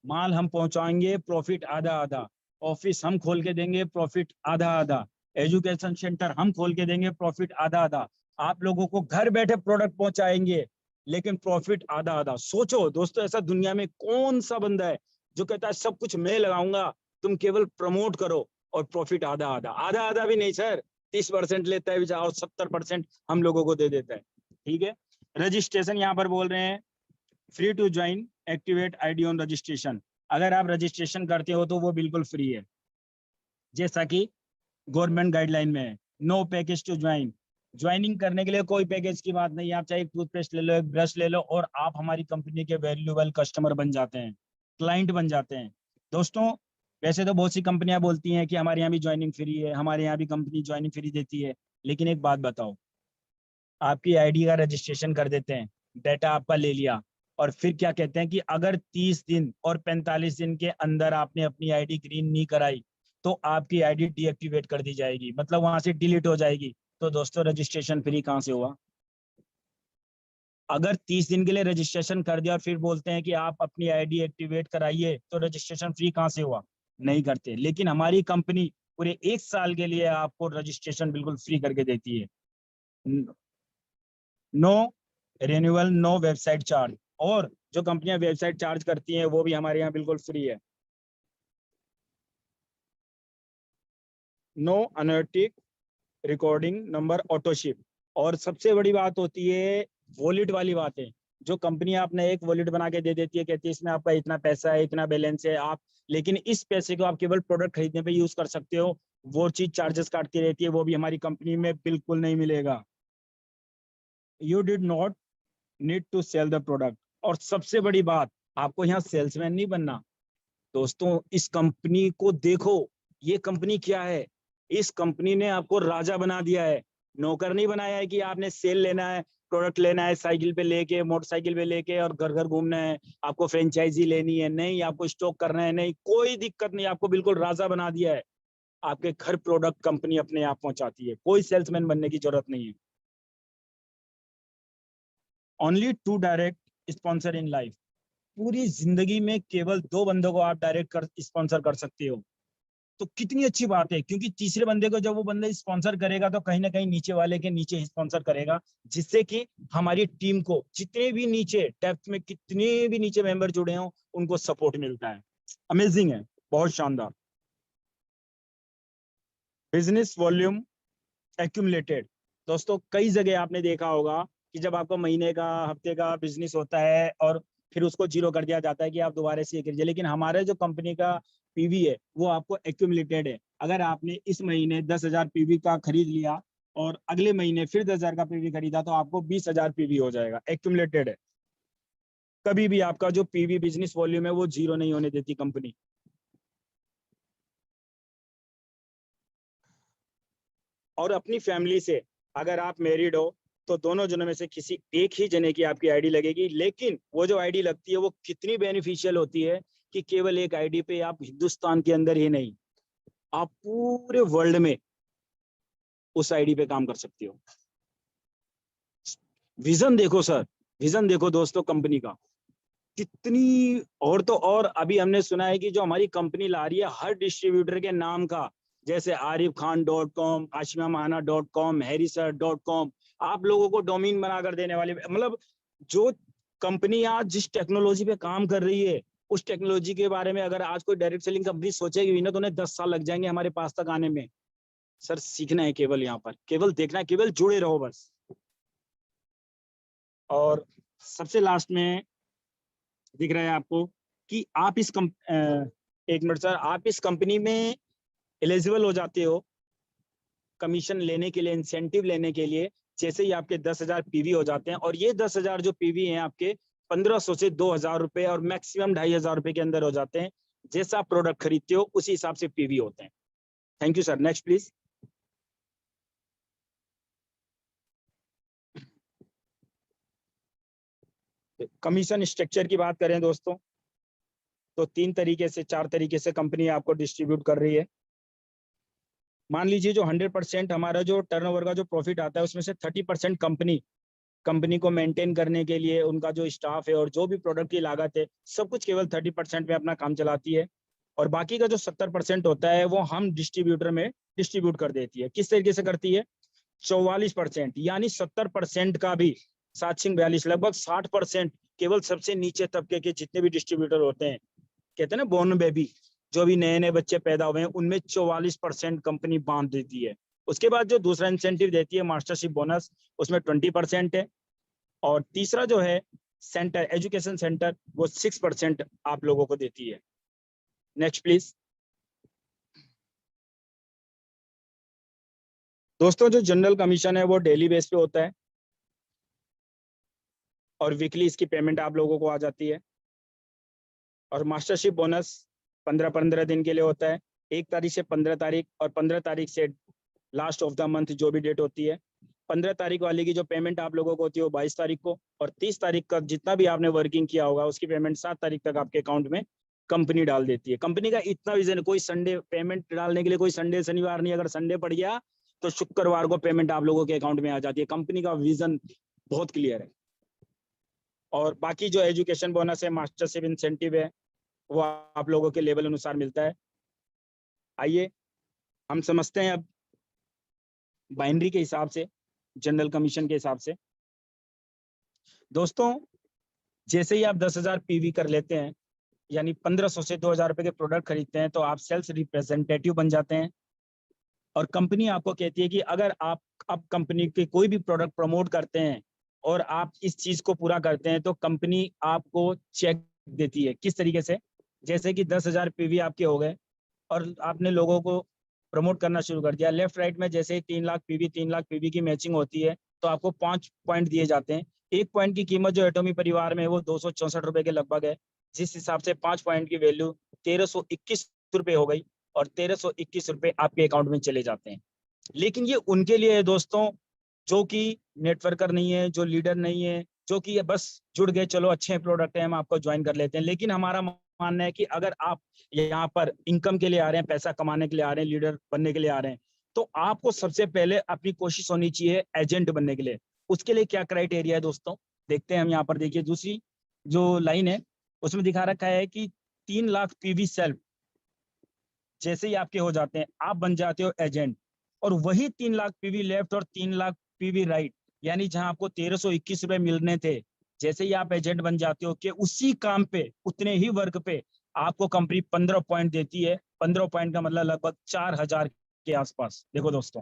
माल हम पहुंचाएंगे, प्रॉफिट आधा आधा, ऑफिस हम खोल के देंगे, प्रॉफिट आधा आधा, एजुकेशन सेंटर हम खोल के देंगे, प्रॉफिट आधा आधा, आप लोगों को घर बैठे प्रोडक्ट पहुंचाएंगे, लेकिन प्रॉफिट आधा आधा। सोचो दोस्तों, ऐसा दुनिया में कौन सा बंदा है जो कहता है सब कुछ मैं लगाऊंगा, तुम केवल प्रमोट करो और प्रॉफिट आधा आधा? आधा आधा भी नहीं सर, 30% लेता है और 70% हम लोगों को दे देता है। ठीक है। रजिस्ट्रेशन यहाँ पर बोल रहे हैं free to join, activate ID on registration. अगर आप रजिस्ट्रेशन करते हो तो वो बिल्कुल फ्री है, जैसा कि गवर्नमेंट गाइडलाइन में है। No package to join. Joining करने के लिए कोई पैकेज की बात नहीं है। आप चाहे एक टूथपेस्ट ले लो, एक ब्रश ले लो, और आप हमारी कंपनी के वैल्यूएबल कस्टमर बन जाते हैं, क्लाइंट बन जाते हैं। दोस्तों, वैसे तो बहुत सी कंपनियां बोलती हैं कि हमारे यहाँ भी ज्वाइनिंग फ्री है, हमारे यहाँ भी कंपनी ज्वाइनिंग फ्री देती है, लेकिन एक बात बताओ, आपकी आईडी का रजिस्ट्रेशन कर देते हैं, डाटा आपका ले लिया, और फिर क्या कहते हैं कि अगर 30 दिन और 45 दिन के अंदर आपने अपनी आईडी ग्रीन नहीं कराई तो आपकी आईडी डीएक्टिवेट कर दी जाएगी, मतलब वहां से डिलीट हो जाएगी। तो दोस्तों, रजिस्ट्रेशन फ्री कहां से हुआ? अगर 30 दिन के लिए रजिस्ट्रेशन कर दिया और फिर बोलते हैं कि आप अपनी आईडी एक्टिवेट कराइए, तो रजिस्ट्रेशन फ्री कहां से हुआ? नहीं करते। लेकिन हमारी कंपनी पूरे 1 साल के लिए आपको रजिस्ट्रेशन बिल्कुल फ्री करके देती है। No renewal, no website charge. और जो कंपनियां वेबसाइट चार्ज करती हैं वो भी हमारे यहाँ बिल्कुल फ्री है। नो अनर्टिक रिकॉर्डिंग नंबर ऑटोशिप। और सबसे बड़ी बात होती है वॉलेट वाली बात है। जो कंपनी आपने एक वॉलेट बना के दे देती है, कहती है इसमें आपका इतना पैसा है, इतना बैलेंस है, आप लेकिन इस पैसे को आप केवल प्रोडक्ट खरीदने पे यूज कर सकते हो, वो चीज चार्जेस काटती रहती है, वो भी हमारी कंपनी में बिल्कुल नहीं मिलेगा। You did not need to sell the product. और सबसे बड़ी बात, आपको यहाँ सेल्समैन नहीं बनना। दोस्तों, इस कंपनी को देखो, ये कंपनी क्या है? इस कंपनी ने आपको राजा बना दिया है, नौकर नहीं बनाया है कि आपने सेल लेना है, प्रोडक्ट लेना है, साइकिल पे लेके, मोटरसाइकिल पे लेके और घर घर घूमना है, आपको फ्रेंचाइजी लेनी है, नहीं आपको स्टॉक करना है, नहीं, कोई दिक्कत नहीं, आपको बिल्कुल राजा बना दिया है। आपके घर प्रोडक्ट कंपनी अपने आप पहुंचाती है, कोई सेल्समैन बनने की जरूरत नहीं है। Only 2 direct sponsor in life. पूरी जिंदगी में केवल 2 बंदों को आप डायरेक्ट स्पॉन्सर कर सकते हो। तो कितनी अच्छी बात है, क्योंकि तीसरे बंदे को जब वो बंदा स्पॉन्सर करेगा तो कहीं ना कहीं नीचे वाले के नीचे स्पॉन्सर करेगा, जिससे कि हमारी टीम को जितने भी नीचे डेप्थ में कितने भी नीचे मेंबर जुड़े हों उनको सपोर्ट मिलता है। अमेजिंग है, बहुत शानदार। Business volume accumulated. दोस्तों, कई जगह आपने देखा होगा कि जब आपको महीने का, हफ्ते का बिजनेस होता है और फिर उसको जीरो कर दिया जाता है कि आप दोबारा से कीजिए, लेकिन हमारे जो कंपनी का पीवी है वो आपको एक्यूमुलेटेड है। अगर आपने इस महीने 10,000 पीवी का खरीद लिया और अगले महीने फिर 10,000 का पीवी खरीदा तो आपको 20,000 पीवी हो जाएगा, एक्यूमुलेटेड है। कभी भी आपका जो पीवी बिजनेस वॉल्यूम है वो जीरो नहीं होने देती कंपनी। और अपनी फैमिली से, अगर आप मैरिड हो तो दोनों जनों में से किसी एक ही जने की आपकी आईडी लगेगी, लेकिन वो जो आईडी लगती है वो कितनी बेनिफिशियल होती है कि केवल एक आईडी पे आप हिंदुस्तान के अंदर ही नहीं, आप पूरे वर्ल्ड में उस आईडी पे काम कर सकते हो। विजन देखो सर, विजन देखो दोस्तों कंपनी का कितनी। और तो और अभी हमने सुना है कि जो हमारी कंपनी ला रही है हर डिस्ट्रीब्यूटर के नाम का, जैसे arifkhan.com, ashimamahana.com, harrisir.com, आप लोगों को डोमेन बनाकर देने वाले, मतलब जो कंपनी आज जिस टेक्नोलॉजी पे काम कर रही है उस टेक्नोलॉजी के बारे में अगर आज कोई डायरेक्ट सेलिंग कंपनी सोचेगी भी ना तो उन्हें 10 साल लग जाएंगे हमारे पास तक आने में। सर सीखना है केवल, यहाँ पर केवल देखना है, केवल जुड़े रहो बस। और सबसे लास्ट में दिख रहा है आपको कि आप इस एक मिनट सर, आप इस कंपनी में एलिजिबल हो जाते हो कमीशन लेने के लिए, इंसेंटिव लेने के लिए, जैसे ही आपके 10,000 पीवी हो जाते हैं। और ये 10,000 जो पीवी हैं आपके 1,500 से 2,000 रुपए और मैक्सिमम 2,500 रुपए के अंदर हो जाते हैं। जैसा आप प्रोडक्ट खरीदते हो उसी हिसाब से पीवी होते हैं। Thank you sir. Next please. Commission structure की बात करें दोस्तों तो 3 तरीके से 4 तरीके से कंपनी आपको डिस्ट्रीब्यूट कर रही है। मान लीजिए जो 100% हमारा जो टर्नओवर का जो प्रॉफिट आता है उसमें से 30% कंपनी को मेंटेन करने के लिए उनका जो स्टाफ है और जो भी प्रोडक्ट की लागत है सब कुछ केवल 30% में अपना काम चलाती है। और बाकी का जो 70% होता है वो हम डिस्ट्रीब्यूटर में डिस्ट्रीब्यूट कर देती है। किस तरीके से करती है? 44%, यानी 70% का भी 742 लगभग 60% केवल सबसे नीचे तबके के जितने भी डिस्ट्रीब्यूटर होते हैं, कहते हैं ना बोर्न बेबी, जो भी नए नए बच्चे पैदा हुए हैं उनमें 44% कंपनी बांध देती है। उसके बाद जो दूसरा इंसेंटिव देती है मास्टरशिप बोनस, उसमें 20% है। और तीसरा जो है सेंटर, एजुकेशन सेंटर, वो 6% आप लोगों को देती है। Next please. दोस्तों जो जनरल कमीशन है वो डेली बेस पे होता है और वीकली इसकी पेमेंट आप लोगों को आ जाती है। और मास्टरशिप बोनस 15-15 दिन के लिए होता है, 1 तारीख से 15 तारीख और 15 तारीख से लास्ट ऑफ द मंथ जो भी डेट होती है। 15 तारीख वाली की जो पेमेंट आप लोगों को होती है वो 22 तारीख को, और 30 तारीख का जितना भी आपने वर्किंग किया होगा उसकी पेमेंट 7 तारीख तक आपके अकाउंट में कंपनी डाल देती है। कंपनी का इतना विजन, कोई संडे पेमेंट डालने के लिए कोई संडे शनिवार नहीं, अगर संडे पड़ गया तो शुक्रवार को पेमेंट आप लोगों के अकाउंट में आ जाती है। कंपनी का विजन बहुत क्लियर है। और बाकी जो एजुकेशन बोनस है, मास्टरशिप इंसेंटिव है, वो आप लोगों के लेवल अनुसार मिलता है। आइए हम समझते हैं अब बाइनरी के हिसाब से, जनरल कमीशन के हिसाब से। दोस्तों जैसे ही आप 10,000 पीवी कर लेते हैं, यानी 1,500 से 2,000 रुपए के प्रोडक्ट खरीदते हैं, तो आप सेल्स रिप्रेजेंटेटिव बन जाते हैं। और कंपनी आपको कहती है कि अगर आप अब कंपनी के कोई भी प्रोडक्ट प्रमोट करते हैं और आप इस चीज को पूरा करते हैं तो कंपनी आपको चेक देती है। किस तरीके से? जैसे कि 10,000 पीवी आपके हो गए और आपने लोगों को प्रमोट करना शुरू कर दिया, लेफ्ट राइट में जैसे 3 लाख पीवी की मैचिंग होती है तो आपको 5 पॉइंट दिए जाते हैं। 1 पॉइंट की कीमत जो एटॉमी परिवार में है वो 264 रुपए के लगभग है, जिस हिसाब से 5 पॉइंट की वैल्यू 1,321 रुपए हो गई और 1,321 रुपए आपके अकाउंट में चले जाते हैं। लेकिन ये उनके लिए है दोस्तों जो कि नेटवर्कर नहीं है, जो लीडर नहीं है, जो कि बस जुड़ गए, चलो अच्छे प्रोडक्ट है हम आपको ज्वाइन कर लेते हैं। लेकिन हमारा मानना है कि अगर आप यहाँ पर इनकम के लिए आ रहे हैं, पैसा कमाने के लिए आ रहे हैं, लीडर बनने के लिए आ रहे हैं, तो आपको सबसे पहले अपनी कोशिश होनी चाहिए एजेंट बनने के लिए। उसके लिए क्या क्राइटेरिया है दोस्तों, देखते हैं हम यहाँ पर। देखिए दूसरी जो लाइन है उसमें दिखा रखा है कि 3 लाख पीवी सेल्फ जैसे ही आपके हो जाते हैं आप बन जाते हो एजेंट। और वही 3 लाख पीवी लेफ्ट और 3 लाख पीवी राइट, यानी जहां आपको 1,321 रुपए मिलने थे, जैसे ही आप एजेंट बन जाते हो कि उसी काम पे, उतने ही वर्क पे आपको कंपनी 15 पॉइंट देती है। 15 पॉइंट का मतलब लगभग 4,000 के आसपास। देखो दोस्तों,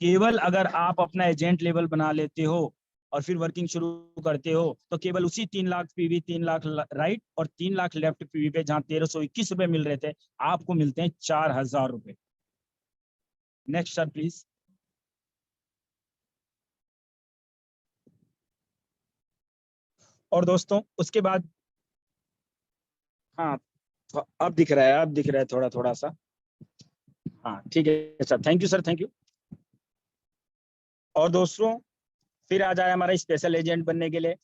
केवल अगर आप अपना एजेंट लेवल बना लेते हो और फिर वर्किंग शुरू करते हो तो केवल उसी 3 लाख पीवी, 3 लाख राइट और 3 लाख लेफ्ट पीवी पे जहां 1,321 रुपए मिल रहे थे आपको मिलते हैं 4,000 रुपए। Next sir please. और दोस्तों उसके बाद, हाँ अब दिख रहा है, अब दिख रहा है थोड़ा थोड़ा सा। हाँ ठीक है sir, thank you sir, thank you. और दोस्तों फिर आ जाए हमारा स्पेशल एजेंट बनने के लिए,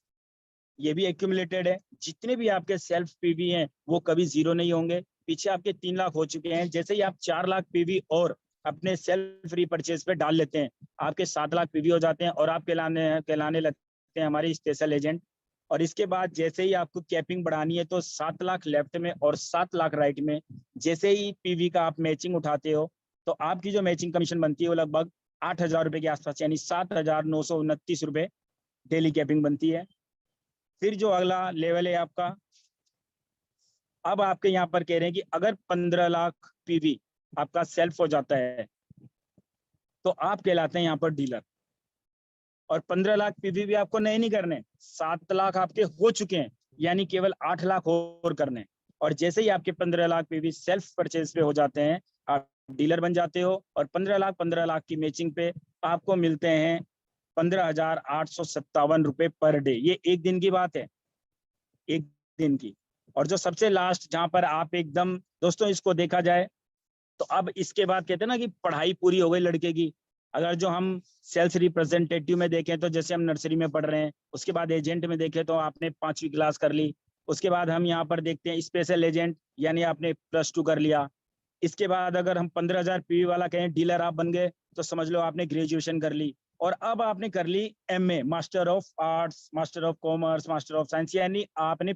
ये भी एक्यूमुलेटेड है। जितने भी आपके सेल्फ पीवी हैं वो कभी जीरो नहीं होंगे। पीछे आपके 3 लाख हो चुके हैं, जैसे ही आप 4 लाख पीवी और अपने सेल्फ रीपरचेज पे डाल लेते हैं, आपके 7 लाख पीवी हो जाते हैं और आप कहलाने लगते हैं हमारे स्पेशल एजेंट। और इसके बाद जैसे ही आपको कैपिंग बढ़ानी है तो 7 लाख लेफ्ट में और 7 लाख राइट में जैसे ही पीवी का आप मैचिंग उठाते हो तो आपकी जो मैचिंग कमीशन बनती है वो लगभग 8,000 रुपए के आसपास, यानी 7,929 रुपए डेली कैपिंग बनती है। फिर जो अगला लेवल है आपका, अब आपके यहाँ पर कह रहे हैं कि अगर 15 लाख पीवी आपका सेल्फ हो जाता है तो आप कहलाते हैं यहाँ पर डीलर। और 15 लाख पीवी भी आपको नहीं करने, 7 लाख आपके हो चुके हैं, यानी केवल 8 लाख और करने। और जैसे ही आपके 15 लाख पीवी सेल्फ परचेज पे हो जाते हैं आप डीलर बन जाते हो। और 15 लाख की मैचिंग पे आपको मिलते हैं 15,857 रुपए पर डे। ये एक दिन की बात है, एक दिन की। और जो सबसे लास्ट जहां पर आप एकदम, दोस्तों इसको देखा जाए तो अब इसके बाद कहते हैं ना कि पढ़ाई पूरी हो गई लड़के की। अगर जो हम सेल्स रिप्रेजेंटेटिव में देखें तो जैसे हम नर्सरी में पढ़ रहे हैं, उसके बाद एजेंट में देखें तो आपने 5वीं क्लास कर ली, उसके बाद हम यहाँ पर देखते हैं स्पेशल एजेंट, यानी आपने +2 कर लिया। इसके बाद अगर हम 15,000 पीवी वाला कहें डीलर आप बन गए तो समझ लो आपने ग्रेजुएशन कर ली। और अब आपने कर ली MA, master of arts, master of commerce, master of science, यानी आपने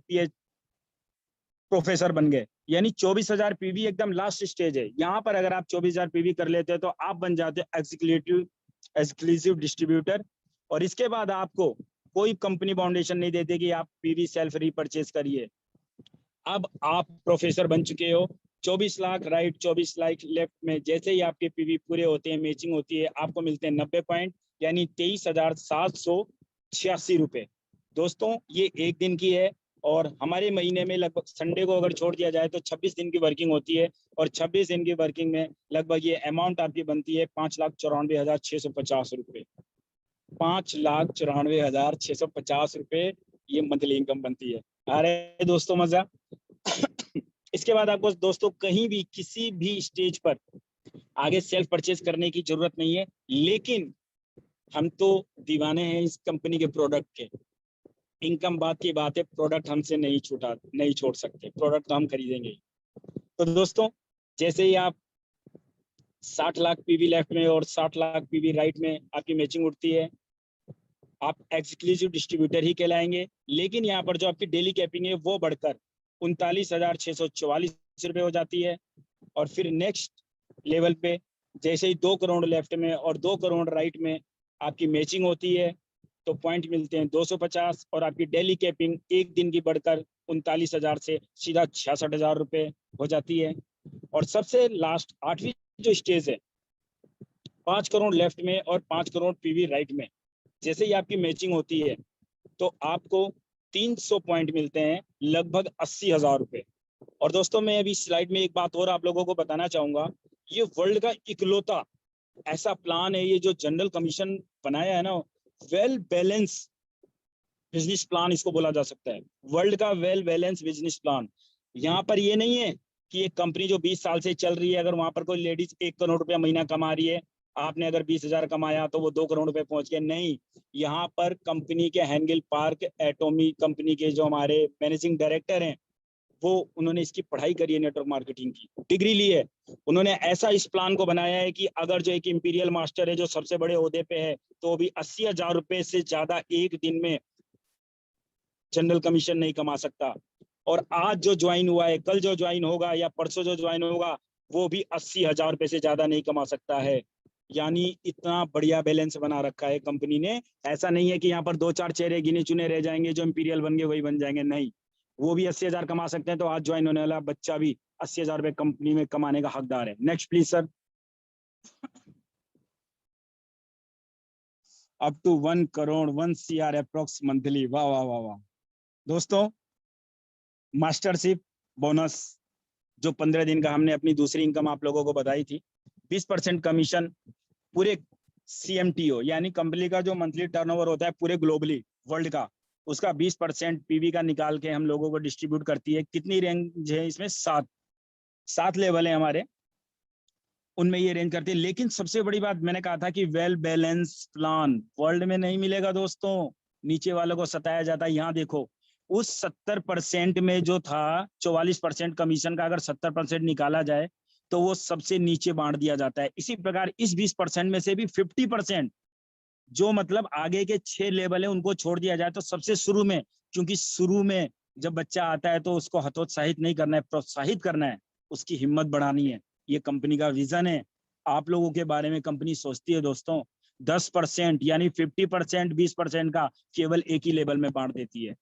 प्रोफेसर बन गए। यानी 24,000 पीवी एकदम लास्ट स्टेज है। यहाँ पर अगर आप 24,000 पीवी कर लेते हैं तो आप बन जाते हैं एक्सक्लूसिव डिस्ट्रीब्यूटर। और इसके बाद आपको कोई कंपनी फाउंडेशन नहीं देती कि आप पीवी सेल्फ रीपरचेज करिए। अब आप प्रोफेसर बन चुके हो। 24 लाख राइट, 24 लाख लेफ्ट में जैसे ही आपके पीवी पूरे होते हैं, मैचिंग होती है, आपको मिलते हैं 90 पॉइंट, यानी 23,786 रुपए। दोस्तों ये एक दिन की है और हमारे महीने में लगभग संडे को अगर छोड़ दिया जाए तो 26 दिन की वर्किंग होती है। और 26 दिन की वर्किंग में लगभग ये अमाउंट आपकी बनती है 5,94,650 रुपए। 5,94,650 रुपए ये मंथली इनकम बनती है। आ रहे दोस्तों मजा? इसके बाद आपको दोस्तों कहीं भी किसी भी स्टेज पर आगे सेल्फ परचेज करने की जरूरत नहीं है, लेकिन हम तो दीवाने हैं इस कंपनी के प्रोडक्ट के। इनकम बात की बात है, प्रोडक्ट हमसे नहीं छोड़ सकते, प्रोडक्ट तो हम खरीदेंगे। तो दोस्तों जैसे ही आप 60 लाख पीवी लेफ्ट में और 60 लाख पीवी राइट में आपकी मैचिंग उठती है, आप एक्सक्लूसिव डिस्ट्रीब्यूटर ही कहलाएंगे। लेकिन यहाँ पर जो आपकी डेली कैपिंग है वो बढ़कर 39,644 रुपए हो जाती है। और फिर नेक्स्ट लेवल पे जैसे ही 2 करोड़ लेफ्ट में और 2 करोड़ राइट में आपकी मैचिंग होती है तो पॉइंट मिलते हैं 250। और आपकी डेली कैपिंग एक दिन की बढ़कर 39,000 से सीधा 66,000 रुपए हो जाती है। और सबसे लास्ट 8वीं जो स्टेज है, 5 करोड़ लेफ्ट में और 5 करोड़ पीवी राइट में जैसे ही आपकी मैचिंग होती है तो आपको 300 पॉइंट मिलते हैं, लगभग 80,000 रुपए। और दोस्तों मैं अभी स्लाइड में एक बात और आप लोगों को बताना चाहूंगा, ये वर्ल्ड का इकलौता ऐसा प्लान है, ये जो जनरल कमीशन बनाया है ना, वेल बैलेंस बिजनेस प्लान इसको बोला जा सकता है। वर्ल्ड का वेल बैलेंस बिजनेस प्लान। यहाँ पर ये नहीं है कि एक कंपनी जो 20 साल से चल रही है, अगर वहां पर कोई लेडीज 1 करोड़ रुपया महीना कमा रही है, आपने अगर 20,000 कमाया तो वो 2 करोड़ रुपए पहुंच गए। नहीं, यहाँ पर कंपनी के हेंगेल पार्क एटॉमी कंपनी के जो हमारे मैनेजिंग डायरेक्टर हैं वो, उन्होंने इसकी पढ़ाई करी है, नेटवर्क मार्केटिंग की डिग्री ली है। उन्होंने ऐसा इस प्लान को बनाया है कि अगर जो एक इंपीरियल मास्टर है जो सबसे बड़े ओहदे पे है तो भी 80,000 रुपए से ज्यादा एक दिन में जनरल कमीशन नहीं कमा सकता। और आज जो ज्वाइन हुआ है, कल जो ज्वाइन होगा या परसों जो ज्वाइन होगा वो भी 80,000 रुपए से ज्यादा नहीं कमा सकता है। यानी इतना बढ़िया बैलेंस बना रखा है कंपनी ने। ऐसा नहीं है कि यहाँ पर 2-4 चेहरे गिने चुने रह जाएंगे, जो इंपीरियल बन गए वही बन जाएंगे। नहीं, वो भी 80,000 कमा सकते हैं। तो आज ज्वाइन होने वाला बच्चा भी 80,000 रुपए कंपनी में कमाने का हकदार है। Next please sir. Up to 1 crore 1 CR approx monthly. वाह वाह वाह वाह। दोस्तों मास्टरशिप बोनस जो 15 दिन का हमने अपनी दूसरी इनकम आप लोगों को बताई थी, 20% कमीशन पूरे CMTO यानी कंपनी का जो मंथली टर्नओवर होता है पूरे ग्लोबली वर्ल्ड का, उसका 20% पीवी का निकाल के हम लोगों को डिस्ट्रीब्यूट करती है। कितनी रेंज है इसमें? 7 लेवल है हमारे। उनमें ये रेंज करते हैं। लेकिन सबसे बड़ी बात मैंने कहा था कि वेल बैलेंस प्लान वर्ल्ड में नहीं मिलेगा दोस्तों। नीचे वालों को सताया जाता है। यहाँ देखो, उस 70% में जो था 44% कमीशन का, अगर 70% निकाला जाए तो वो सबसे नीचे बांट दिया जाता है। इसी प्रकार इस 20% में से भी 50% जो मतलब आगे के 6 लेवल है उनको छोड़ दिया जाए तो सबसे शुरू में, क्योंकि शुरू में जब बच्चा आता है तो उसको हतोत्साहित नहीं करना है, प्रोत्साहित करना है, उसकी हिम्मत बढ़ानी है। ये कंपनी का विजन है। आप लोगों के बारे में कंपनी सोचती है दोस्तों। 10% यानी 50% 20% का केवल एक ही लेवल में बांट देती है।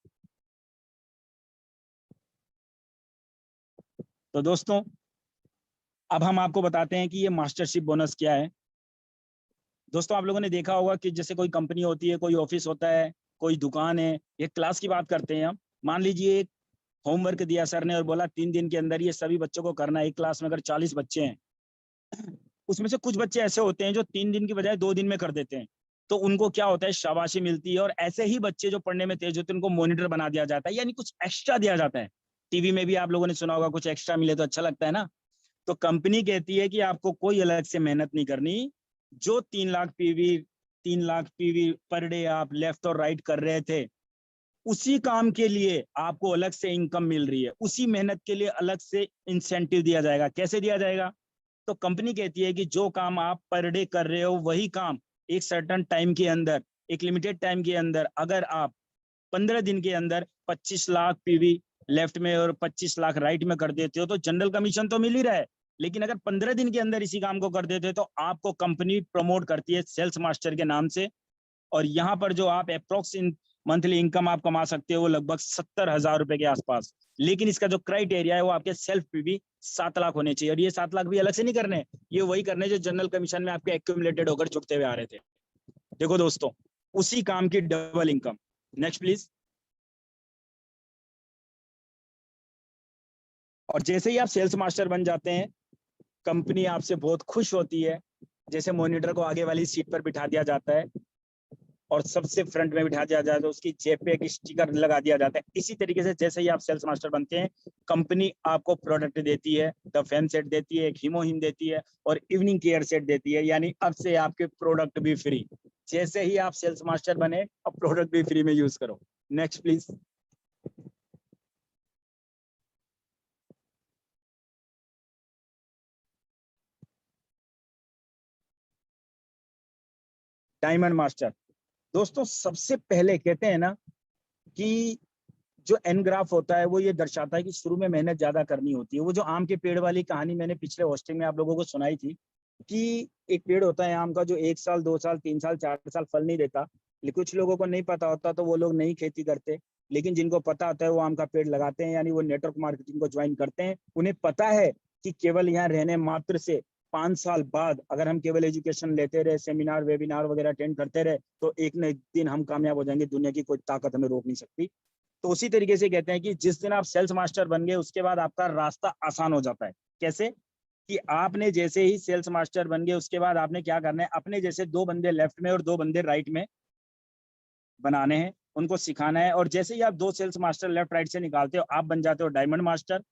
तो दोस्तों अब हम आपको बताते हैं कि ये मास्टरशिप बोनस क्या है। दोस्तों आप लोगों ने देखा होगा कि जैसे कोई कंपनी होती है, कोई ऑफिस होता है, कोई दुकान है, एक क्लास की बात करते हैं हम। मान लीजिए एक होमवर्क दिया सर ने और बोला 3 दिन के अंदर ये सभी बच्चों को करना है। एक क्लास में अगर 40 बच्चे हैं, उसमें से कुछ बच्चे ऐसे होते हैं जो 3 दिन की बजाय 2 दिन में कर देते हैं। तो उनको क्या होता है, शाबाशी मिलती है। और ऐसे ही बच्चे जो पढ़ने में तेज होते हैं उनको मॉनिटर बना दिया जाता है, यानी कुछ एक्स्ट्रा दिया जाता है। टीवी में भी आप लोगों ने सुना होगा, कुछ एक्स्ट्रा मिले तो अच्छा लगता है ना। तो कंपनी कहती है कि आपको कोई अलग से मेहनत नहीं करनी। जो 3 लाख पीवी पर डे आप लेफ्ट और राइट कर रहे थे, उसी काम के लिए आपको अलग से इनकम मिल रही है, उसी मेहनत के लिए अलग से इंसेंटिव दिया जाएगा। कैसे दिया जाएगा? तो कंपनी कहती है कि जो काम आप पर डे कर रहे हो वही काम एक सर्टेन टाइम के अंदर, एक लिमिटेड टाइम के अंदर, अगर आप 15 दिन के अंदर 25 लाख पीवी लेफ्ट में और 25 लाख राइट में कर देते हो तो जनरल कमीशन तो मिल ही रहा है। लेकिन अगर 15 दिन के अंदर इसी काम को कर देते हो तो आपको कंपनी प्रमोट करती है सेल्स मास्टर के नाम से। और यहाँ पर जो आप अप्रोक्स मंथली इनकम आप कमा सकते हो वो लगभग 70,000 रुपए के आसपास। लेकिन इसका जो क्राइटेरिया है वो आपके सेल्फ पीवी 7 लाख होने चाहिए। और ये 7 लाख भी अलग से नहीं करने, ये वही करने जो जनरल कमीशन में आपके एक्यूमुलेटेड होकर जुड़ते हुए आ रहे थे। देखो दोस्तों, उसी काम की डबल इनकम। Next please. और जैसे ही आप सेल्स मास्टर बन जाते हैं, कंपनी आपसे बहुत खुश होती है। जैसे मॉनिटर को आगे वाली सीट पर बिठा दिया जाता है और सबसे फ्रंट में बिठा दिया जाता है तो उसकी जेब पे एक स्टिकर लगा दिया जाता है। इसी तरीके से जैसे ही आप सेल्स मास्टर बनते हैं, कंपनी आपको प्रोडक्ट देती है, द फैम सेट देती है, एक हिमोहिम देती है और इवनिंग केयर सेट देती है। यानी अब से आपके प्रोडक्ट भी फ्री। जैसे ही आप सेल्स मास्टर बने, अब प्रोडक्ट भी फ्री में यूज करो। Next please. Diamond master. दोस्तों सबसे पहले कहते हैं ना कि जो एन ग्राफ होता है वो ये दर्शाता है कि शुरू में मेहनत ज्यादा करनी होती है। वो जो आम के पेड़ वाली कहानी मैंने पिछले होस्टिंग में आप लोगों को सुनाई थी कि एक पेड़ होता है आम का जो 1 साल 2 साल 3 साल 4 साल फल नहीं देता। लेकिन कुछ लोगों को नहीं पता होता तो वो लोग नहीं खेती करते। लेकिन जिनको पता होता है वो आम का पेड़ लगाते हैं, यानी वो नेटवर्क मार्केटिंग को ज्वाइन करते हैं। उन्हें पता है कि केवल यहाँ रहने मात्र से 5 साल बाद अगर हम केवल एजुकेशन लेते रहे, सेमिनार वेबिनार वगैरह अटेंड करते रहे, तो एक न एक दिन हम कामयाब हो जाएंगे। दुनिया की कोई ताकत हमें रोक नहीं सकती। तो उसी तरीके से कहते हैं कि जिस दिन आप सेल्स मास्टर बन गए उसके बाद आपका रास्ता आसान हो जाता है। कैसे? कि आपने जैसे ही सेल्स मास्टर बन गए उसके बाद आपने क्या करना है, अपने जैसे 2 बंदे लेफ्ट में और 2 बंदे राइट में बनाने हैं, उनको सिखाना है। और जैसे ही आप 2 सेल्स मास्टर लेफ्ट राइट से निकालते हो, आप बन जाते हो डायमंड मास्टर।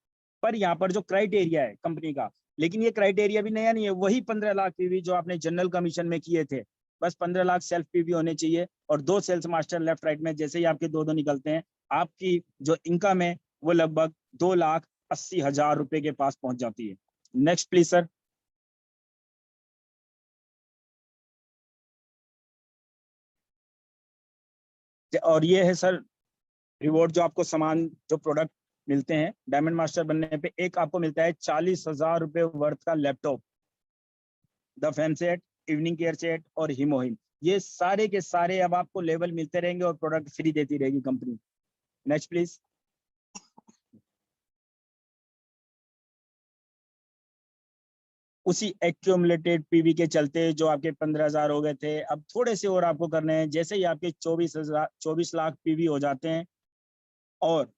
पर यहाँ पर जो क्राइटेरिया है कंपनी का, लेकिन ये क्राइटेरिया भी नया नहीं है, वही 15 लाख पीवी जो आपने जनरल कमीशन में किए थे। बस 15 लाख सेल्फ पीवी होने चाहिए और 2 सेल्स मास्टर लेफ्ट राइट में। जैसे ही आपके 2 निकलते हैं, आपकी जो इनकम है वो लगभग 2,80,000 रुपए के पास पहुंच जाती है। Next please sir. और ये है सर रिवॉर्ड जो आपको सामान जो प्रोडक्ट मिलते हैं डायमंड मास्टर बनने पे। एक आपको मिलता है 40,000 रुपए वर्थ का laptop, the fam set, evening care set और हिमोहिम। ये सारे के सारे अब आपको लेवल मिलते रहेंगे और प्रोडक्ट फ्री देती रहेगी कंपनी। Next please. उसी एक्यूमुलेटेड पीवी के चलते जो आपके 15,000 हो गए थे, अब थोड़े से और आपको करने हैं। जैसे ही आपके 24 लाख पीवी हो जाते हैं और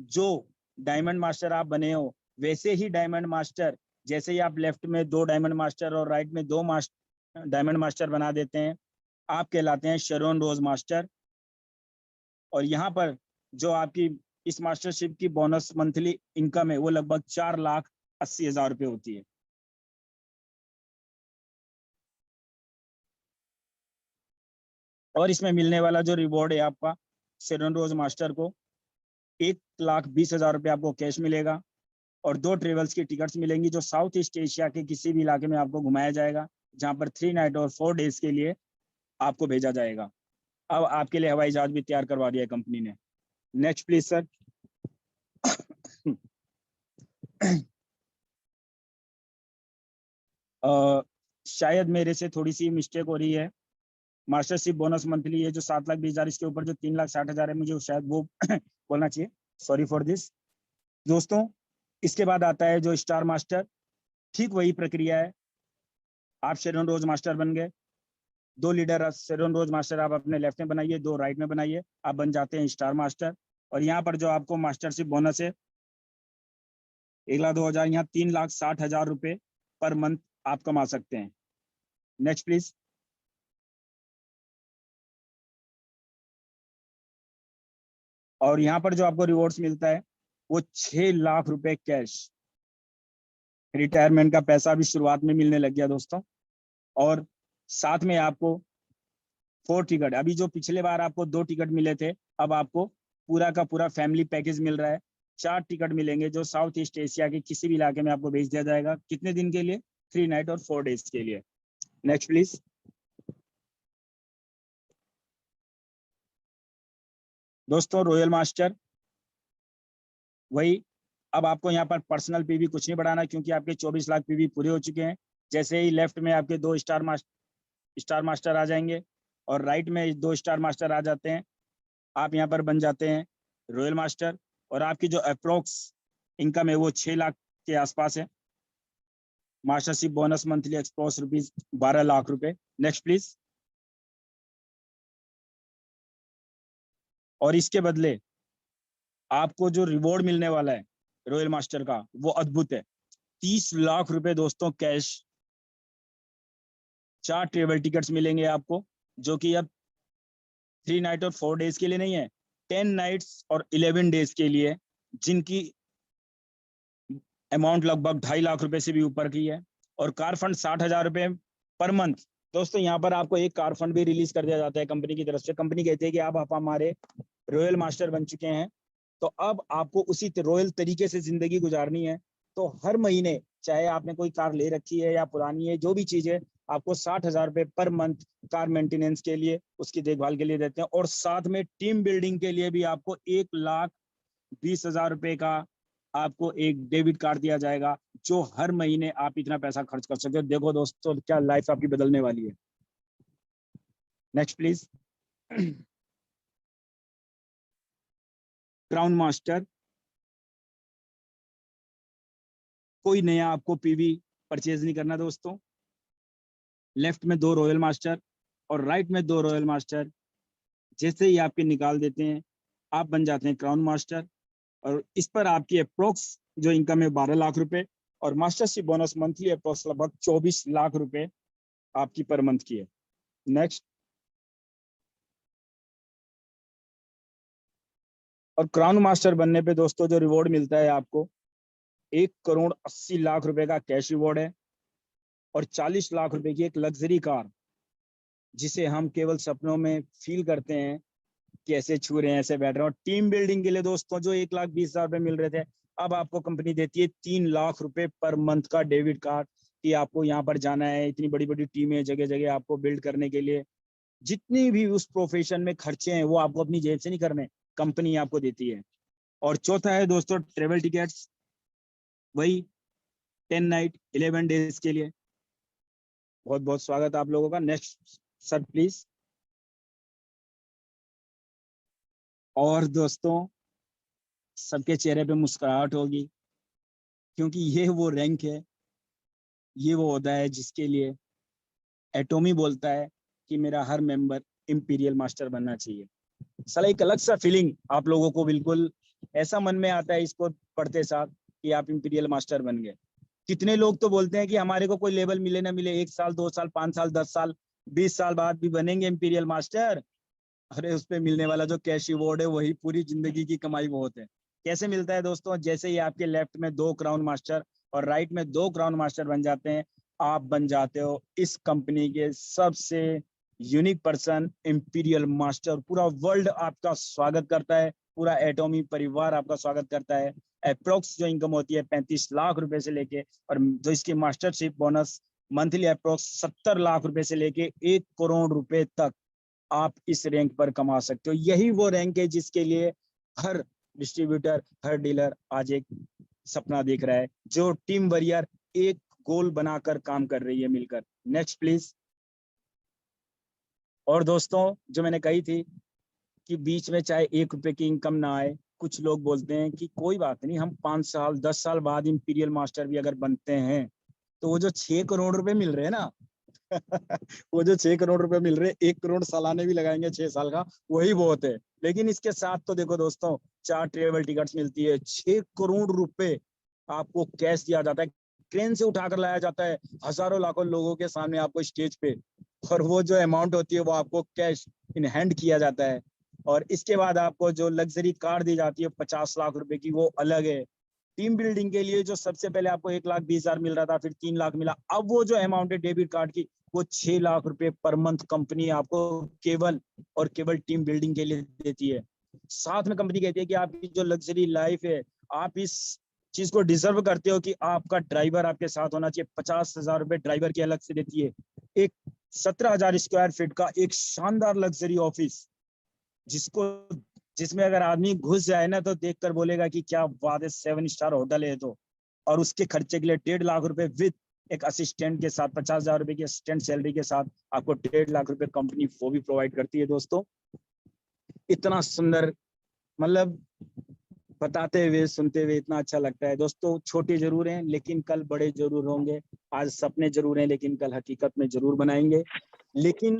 जो डायमंड मास्टर आप बने हो, वैसे ही डायमंड मास्टर, जैसे ही आप लेफ्ट में 2 डायमंड मास्टर और राइट में 2 डायमंड मास्टर बना देते हैं, आप कहलाते हैं शेरोन रोज मास्टर। और यहाँ पर जो आपकी इस मास्टरशिप की बोनस मंथली इनकम है वो लगभग 4,80,000 रुपए होती है। और इसमें मिलने वाला जो रिवॉर्ड है आपका, शेरन रोज मास्टर को 1,20,000 रुपये आपको कैश मिलेगा और 2 ट्रेवल्स की टिकट्स मिलेंगी जो साउथ ईस्ट एशिया के किसी भी इलाके में आपको घुमाया जाएगा, जहां पर 3 नाइट और 4 डेज के लिए आपको भेजा जाएगा। अब आपके लिए हवाई जहाज भी तैयार करवा दिया है कंपनी ने। Next please sir. शायद मेरे से थोड़ी सी मिस्टेक हो रही है। मास्टरशिप बोनस मंथली है जो 7,20,000, इसके ऊपर जो 3,60,000 है, मुझे शायद वो बोलना चाहिए, सॉरी फॉर दिस दोस्तों। इसके बाद आता है जो स्टार मास्टर, ठीक वही प्रक्रिया है। आप शेरन रोज मास्टर बन गए, 2 लीडर शेरन रोज मास्टर आप अपने लेफ्ट में बनाइए, 2 राइट में बनाइए, आप बन जाते हैं स्टार मास्टर। और यहाँ पर जो आपको मास्टरशिप बोनस है 1,02,000, यहाँ 3,60,000 रुपये पर मंथ आप कमा सकते हैं। Next please. और यहाँ पर जो आपको रिवॉर्ड्स मिलता है वो 6 लाख रुपए कैश, रिटायरमेंट का पैसा भी शुरुआत में मिलने लग गया दोस्तों। और साथ में आपको 4 टिकट, अभी जो पिछले बार आपको 2 टिकट मिले थे, अब आपको पूरा का पूरा फैमिली पैकेज मिल रहा है। 4 टिकट मिलेंगे जो साउथ ईस्ट एशिया के किसी भी इलाके में आपको भेज दिया जाएगा। कितने दिन के लिए? 3 नाइट और 4 डेज के लिए। Next please. दोस्तों रॉयल मास्टर वही, अब आपको यहाँ पर पर्सनल पीवी कुछ नहीं बढ़ाना क्योंकि आपके 24 लाख पीवी पूरे हो चुके हैं। जैसे ही लेफ्ट में आपके 2 स्टार मास्टर आ जाएंगे और राइट में 2 स्टार मास्टर आ जाते हैं, आप यहाँ पर बन जाते हैं रॉयल मास्टर। और आपकी जो अप्रोक्स इनकम है वो 6 लाख के आसपास है। मास्टरशिप बोनस मंथली एक्सप्रोस रुपीज 12 लाख रुपए। Next please. और इसके बदले आपको जो रिवॉर्ड मिलने वाला है रॉयल मास्टर का वो अद्भुत है। 30 लाख रुपए दोस्तों कैश, 4 ट्रेवल टिकट्स मिलेंगे आपको जो कि अब 3 नाइट और 4 डेज के लिए नहीं है, 10 नाइट्स और 11 डेज के लिए, जिनकी अमाउंट लगभग 2.5 लाख रुपए से भी ऊपर की है। और कार फंड 60,000 रुपए पर मंथ। दोस्तों यहाँ पर आपको एक कार फंड भी रिलीज कर दिया जाता है कंपनी की तरफ से। कंपनी कहती है कि आप हमारे रॉयल मास्टर बन चुके हैं तो अब आपको उसी रॉयल तरीके से जिंदगी गुजारनी है। तो हर महीने चाहे आपने कोई कार ले रखी है या पुरानी है, जो भी चीज है, आपको 60,000 रुपए पर मंथ कार मेंटेनेंस के लिए, उसकी देखभाल के लिए देते हैं। और साथ में टीम बिल्डिंग के लिए भी आपको 1,20,000 रुपए का आपको एक डेबिट कार्ड दिया जाएगा जो हर महीने आप इतना पैसा खर्च कर सकते हो। देखो दोस्तों क्या लाइफ आपकी बदलने वाली है। Next please. क्राउन मास्टर, कोई नया आपको पीवी परचेज नहीं करना दोस्तों। लेफ्ट में 2 रॉयल मास्टर और राइट में 2 रॉयल मास्टर, जैसे ही आपके निकाल देते हैं आप बन जाते हैं क्राउन मास्टर। और इस पर आपकी अप्रोक्स जो इनकम है 12 लाख रुपए और मास्टरशिप बोनस मंथली अप्रोक्स लगभग 24 लाख रुपए आपकी पर मंथ की है। नेक्स्ट। और क्राउन मास्टर बनने पे दोस्तों जो रिवॉर्ड मिलता है आपको 1,80,00,000 रुपए का कैश रिवॉर्ड है और 40 लाख रुपए की एक लग्जरी कार, जिसे हम केवल सपनों में फील करते हैं कि ऐसे छू रहे हैं, ऐसे बैठ रहे हैं। और टीम बिल्डिंग के लिए दोस्तों जो 1,20,000 रुपए मिल रहे थे, अब आपको कंपनी देती है 3 लाख रुपए पर मंथ का डेबिट कार्ड कि आपको यहाँ पर जाना है, इतनी बड़ी बड़ी टीमें जगह जगह आपको बिल्ड करने के लिए, जितनी भी उस प्रोफेशन में खर्चे हैं वो आपको अपनी जेब से नहीं करने, कंपनी आपको देती है। और चौथा है दोस्तों ट्रेवल टिकट्स, वही 10 नाइट 11 डेज के लिए। बहुत बहुत स्वागत आप लोगों का। Next sir please. और दोस्तों सबके चेहरे पे मुस्कुराहट होगी क्योंकि ये वो रैंक है, ये वो ओहदा है जिसके लिए एटॉमी बोलता है कि मेरा हर मेंबर इंपीरियल मास्टर बनना चाहिए। साला एक अलग सा फीलिंग आप लोगों को बिल्कुल ऐसा मन में आता है इसको पढ़ते साथ कि आप इंपीरियल मास्टर बन गए। कितने लोग तो बोलते हैं कि हमारे को कोई लेवल मिले ना मिले, 1 साल 2 साल 5 साल 10 साल 20 साल बाद भी बनेंगे इंपीरियल मास्टर। अरे उस पे मिलने वाला जो कैश रिवॉर्ड है वही पूरी जिंदगी की कमाई बहुत है। कैसे मिलता है दोस्तों? जैसे ही आपके लेफ्ट में 2 क्राउन मास्टर और राइट में 2 क्राउन मास्टर बन जाते हैं, आप बन जाते हो इस कंपनी के सबसे यूनिक पर्सन, इंपीरियल मास्टर, पूरा वर्ल्ड आपका स्वागत करता है, पूरा एटॉमी परिवार आपका स्वागत करता है। अप्रोक्स जो इनकम होती है 35 लाख रुपए से लेके, और जो इसकी mastership bonus monthly approx 70 lakh रुपए से लेके 1 करोड़ रुपए तक आप इस रैंक पर कमा सकते हो। यही वो रैंक है जिसके लिए हर डिस्ट्रीब्यूटर, हर डीलर आज एक सपना देख रहा है, जो टीम वॉरियर एक गोल बनाकर काम कर रही है मिलकर। Next please. और दोस्तों, जो मैंने कही थी कि बीच में चाहे 1 रुपए की इनकम ना आए, कुछ लोग बोलते हैं कि कोई बात नहीं, हम 5 साल 10 साल बाद इंपीरियल मास्टर भी अगर बनते हैं तो वो जो 6 करोड़ रुपए मिल रहे हैं ना वो जो 6 करोड़ रुपए मिल रहे हैं, 1 करोड़ सालाने भी लगाएंगे 6 साल का, वही बहुत है। लेकिन इसके साथ तो देखो दोस्तों, 4 ट्रेवल टिकट्स मिलती है, 6 करोड़ रुपए आपको कैश दिया जाता है, ट्रेन से उठाकर लाया जाता है हजारों लाखों लोगों के सामने आपको स्टेज पे, और वो जो अमाउंट होती है वो आपको कैश इन हैंड किया जाता है। और इसके बाद आपको जो लग्जरी कार दी जाती है 50 लाख रुपए की, वो अलग है। टीम बिल्डिंग के लिए जो सबसे पहले आपको 1,20,000 मिल रहा था, फिर 3 लाख मिला, अब वो जो अमाउंट है डेबिट कार्ड की, वो 6 लाख रुपए पर मंथ कंपनी आपको केवल और केवल टीम बिल्डिंग के लिए देती है। साथ में कंपनी कहती है कि आपकी जो लग्जरी लाइफ है, आप इस चीज को डिजर्व करते हो कि आपका ड्राइवर आपके साथ होना चाहिए। 50,000 रुपए ड्राइवर की अलग से देती है। एक 17,000 स्क्वायर फीट का एक शानदार लग्जरी ऑफिस, जिसमें अगर आदमी घुस जाए ना तो देखकर बोलेगा कि क्या बात है, 7 स्टार होटल है तो। और उसके खर्चे के लिए 1.5 लाख रुपए विद एक असिस्टेंट के साथ, 50,000 रुपए की असिस्टेंट सैलरी के साथ आपको 1.5 लाख रुपए कंपनी वो भी प्रोवाइड करती है। दोस्तों, इतना सुंदर, मतलब बताते हुए सुनते हुए इतना अच्छा लगता है। दोस्तों, छोटे जरूर हैं लेकिन कल बड़े जरूर होंगे। आज सपने जरूर हैं लेकिन कल हकीकत में जरूर बनाएंगे। लेकिन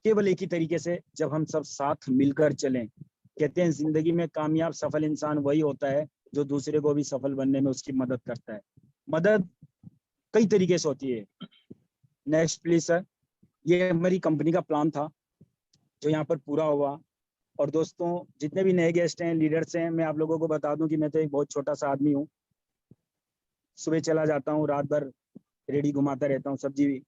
केवल एक ही तरीके से, जब हम सब साथ मिलकर चलें। कहते हैं जिंदगी में कामयाब सफल इंसान वही होता है जो दूसरे को भी सफल बनने में उसकी मदद करता है। मदद कई तरीके से होती है। Next please sir. ये हमारी कंपनी का प्लान था जो यहाँ पर पूरा हुआ। और दोस्तों, जितने भी नए गेस्ट हैं, लीडर्स हैं, मैं आप लोगों को बता दूं कि मैं तो एक बहुत छोटा सा आदमी हूँ। सुबह चला जाता हूँ, रात भर रेडी घुमाता रहता हूँ, सब्जी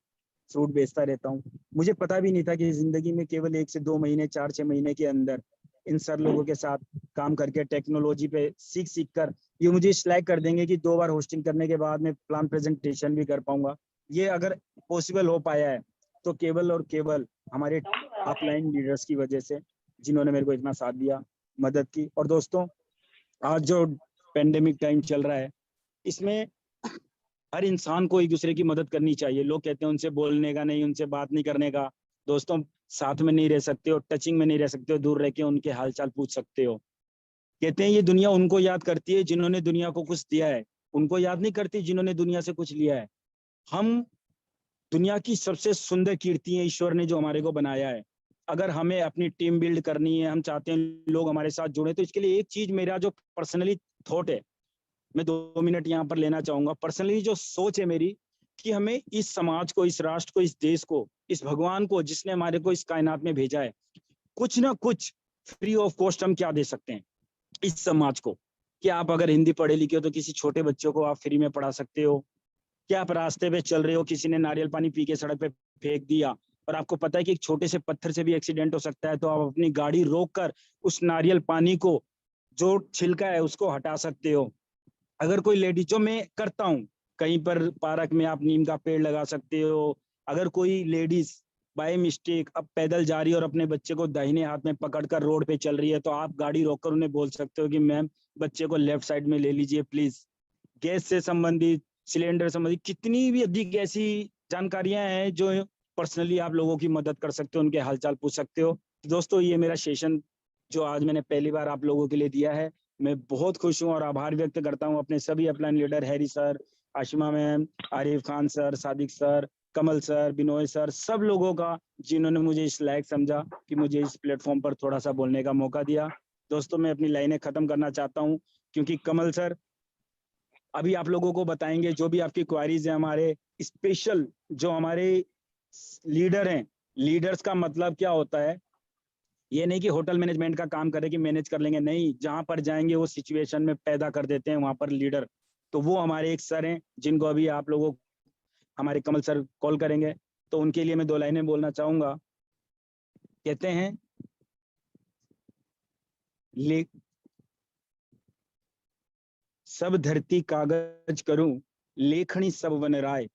फ्रूट बेचता रहता हूँ। मुझे पता भी नहीं था कि जिंदगी में केवल 1 से 2 महीने, 4-6 महीने के अंदर इन सर लोगों के साथ काम करके, टेक्नोलॉजी पे सीख कर ये मुझे सिलेक्ट कर देंगे कि 2 बार होस्टिंग करने के बाद मैं प्लान प्रेजेंटेशन भी कर पाऊंगा। ये अगर पॉसिबल हो पाया है तो केवल और केवल हमारे अपलाइन लीडर्स की वजह से, जिन्होंने मेरे को इतना साथ दिया, मदद की। और दोस्तों, आज जो पेंडेमिक टाइम चल रहा है, इसमें हर इंसान को एक दूसरे की मदद करनी चाहिए। लोग कहते हैं उनसे बोलने का नहीं, उनसे बात नहीं करने का। दोस्तों, साथ में नहीं रह सकते हो, टचिंग में नहीं रह सकते हो, दूर रह के उनके हालचाल पूछ सकते हो। कहते हैं ये दुनिया उनको याद करती है जिन्होंने दुनिया को कुछ दिया है, उनको याद नहीं करती जिन्होंने दुनिया से कुछ लिया है। हम दुनिया की सबसे सुंदर कीर्ति है ईश्वर ने जो हमारे को बनाया है। अगर हमें अपनी टीम बिल्ड करनी है, हम चाहते हैं लोग हमारे साथ जुड़े, तो इसके लिए एक चीज मेरा जो पर्सनली थॉट है, मैं 2 मिनट यहाँ पर लेना चाहूंगा। पर्सनली जो सोच है मेरी, कि हमें इस समाज को, इस राष्ट्र को, इस देश को, इस भगवान को जिसने हमारे को इस कायनात में भेजा है, कुछ ना कुछ फ्री ऑफ कॉस्ट हम क्या दे सकते हैं इस समाज को। कि आप अगर हिंदी पढ़े लिखे हो तो किसी छोटे बच्चों को आप फ्री में पढ़ा सकते हो। क्या आप रास्ते पे चल रहे हो, किसी ने नारियल पानी पी के सड़क पे फेंक दिया और आपको पता है कि एक छोटे से पत्थर से भी एक्सीडेंट हो सकता है, तो आप अपनी गाड़ी रोक कर उस नारियल पानी को, जो छिलका है, उसको हटा सकते हो। अगर कोई लेडीज, जो मैं करता हूँ, कहीं पर पार्क में आप नीम का पेड़ लगा सकते हो। अगर कोई लेडीज बाय मिस्टेक अब पैदल जा रही है और अपने बच्चे को दाहिने हाथ में पकड़कर रोड पे चल रही है, तो आप गाड़ी रोककर उन्हें बोल सकते हो कि मैम, बच्चे को लेफ्ट साइड में ले लीजिए प्लीज। गैस से संबंधित, सिलेंडर संबंधित कितनी भी अधिक ऐसी जानकारियां हैं जो पर्सनली आप लोगों की मदद कर सकते हो, उनके हालचाल पूछ सकते हो। दोस्तों, ये मेरा सेशन जो आज मैंने पहली बार आप लोगों के लिए दिया है, मैं बहुत खुश हूँ और आभार व्यक्त करता हूँ अपने सभी upline leader, Harry sir, Ashima ma'am, Arif Khan sir, Sadiq sir, Kamal sir, Binoy sir, सब लोगों का, जिन्होंने मुझे इस लायक समझा कि मुझे इस प्लेटफॉर्म पर थोड़ा सा बोलने का मौका दिया। दोस्तों, मैं अपनी लाइनें खत्म करना चाहता हूँ, क्योंकि कमल सर अभी आप लोगों को बताएंगे जो भी आपकी क्वारीज है। हमारे स्पेशल जो हमारे लीडर हैं, लीडर्स का मतलब क्या होता है, ये नहीं कि होटल मैनेजमेंट का काम करे कि मैनेज कर लेंगे, नहीं, जहां पर जाएंगे वो सिचुएशन में पैदा कर देते हैं वहां पर लीडर। तो वो हमारे एक सर हैं जिनको अभी आप लोगों, हमारे कमल सर कॉल करेंगे, तो उनके लिए मैं 2 लाइनें बोलना चाहूंगा। कहते हैं ले सब धरती कागज करूं, लेखनी सब वन राय।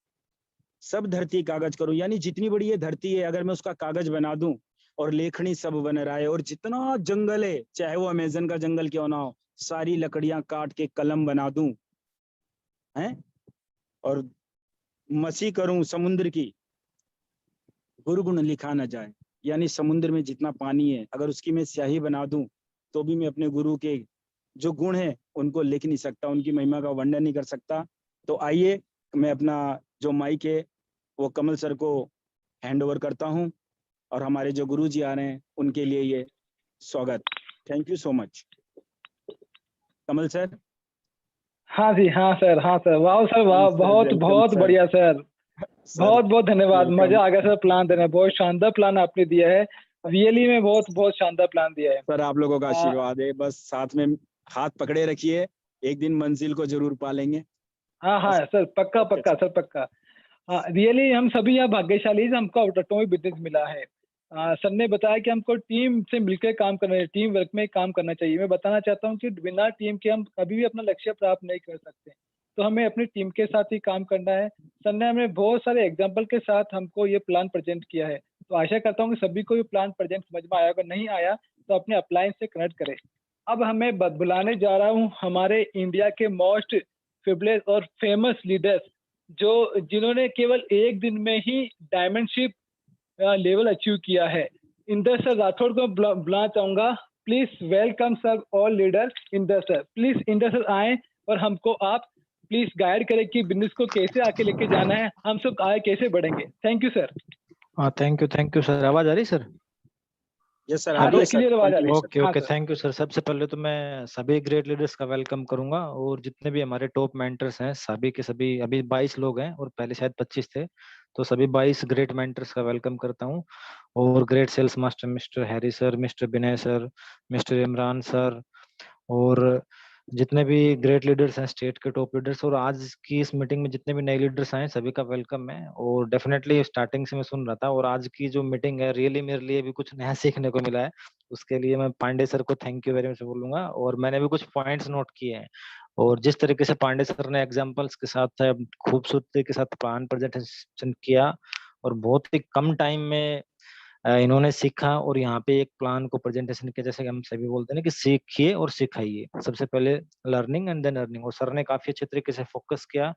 सब धरती कागज करूं यानी जितनी बड़ी ये धरती है अगर मैं उसका कागज बना दूं, और लेखनी सब वन राय, और जितना जंगल है चाहे वो अमेजन का जंगल क्यों ना हो, सारी लकड़ियां काट के कलम बना दूं हैं, और मसी करूं समुद्र की, गुरु लिखा ना जाए। यानी समुद्र में जितना पानी है अगर उसकी मैं स्याही बना दूं तो भी मैं अपने गुरु के जो गुण है उनको लिख नहीं सकता, उनकी महिमा का वर्णन नहीं कर सकता। तो आइए मैं अपना जो माइक है वो कमल सर को हैंड ओवर करता हूं, और हमारे जो गुरु जी आ रहे हैं उनके लिए ये स्वागत। Thank you so much. Kamal sir. हाँ जी, हाँ सर, हाँ सर, वाह सर, वाह, बहुत बहुत बढ़िया सर, बहुत बहुत धन्यवाद, मजा आ गया सर प्लान देने, बहुत शानदार प्लान आपने दिया है, रियली में बहुत बहुत शानदार प्लान दिया है सर। आप लोगों का आ, आशीर्वाद है, बस साथ में हाथ पकड़े रखिए, एक दिन मंजिल को जरूर पालेंगे। हाँ हाँ सर, पक्का पक्का सर, पक्का। रियली हम सभी यहाँ भाग्यशाली हैं, हमको ऑटोमोबाइल बिजनेस मिला है। सर ने बताया कि हमको टीम से मिलकर काम करना है, टीम वर्क में काम करना चाहिए। मैं बताना चाहता हूँ कि बिना टीम के हम कभी भी अपना लक्ष्य प्राप्त नहीं कर सकते, तो हमें अपनी टीम के साथ ही काम करना है। सर ने हमें बहुत सारे एग्जाम्पल के साथ हमको ये प्लान प्रेजेंट किया है, तो आशा करता हूँ कि सभी को ये प्लान प्रेजेंट समझ में आया, अगर नहीं आया तो अपने अप्लायंस से कनेक्ट करें। अब हमें बुलाने जा रहा हूँ हमारे इंडिया के मोस्ट फेवरेट और फेमस लीडर्स, जो जिन्होंने केवल एक दिन में ही डायमंडशिप लेवल अचीव किया है। इंदर सर राठौड़ को बुलाना चाहूंगा। Please welcome sir all leader. Inder sir, please Inder sir आए और हमको आप प्लीज गाइड करें कि बिजनेस को कैसे आके लेके जाना है, हम सब आगे कैसे बढ़ेंगे। Thank you sir. Thank you sir. आवाज आ रही सर? यस सर, हाँ आ रही है सर, सर। क्लियर आवाज आ रही है। ओके हाँ okay, sir. Thank you sir. सबसे पहले तो मैं सभी ग्रेट लीडर्स का वेलकम करूंगा, और जितने भी हमारे टॉप मेंटर्स हैं सभी के सभी, अभी 22 लोग हैं और पहले शायद 25 थे, तो सभी 22 ग्रेट मेंटर्स का वेलकम करता हूं। और great sales master mister Harry sir, mister Vinay sir, mister Imran sir, और जितने भी ग्रेट लीडर्स हैं स्टेट के टॉप लीडर्स, और आज की इस मीटिंग में जितने भी नए लीडर्स आए सभी का वेलकम है। और डेफिनेटली स्टार्टिंग से मैं सुन रहा था, और आज की जो मीटिंग है रियली मेरे लिए भी कुछ नया सीखने को मिला है, उसके लिए मैं पांडे सर को थैंक यू वेरी मच बोलूंगा। और मैंने भी कुछ पॉइंट्स नोट किए हैं, और जिस तरीके से पांडे सर ने एग्जाम्पल्स के साथ खूबसूरती के साथ प्लान प्रेजेंटेशन किया, और बहुत ही कम टाइम में इन्होंने सीखा, और यहाँ पे एक प्लान को प्रेजेंटेशन किया, जैसे कि हम सभी बोलते हैं ना कि सीखिए और सिखाइए, सबसे पहले लर्निंग एंड देन अर्निंग। और सर ने काफी अच्छे तरीके से फोकस किया,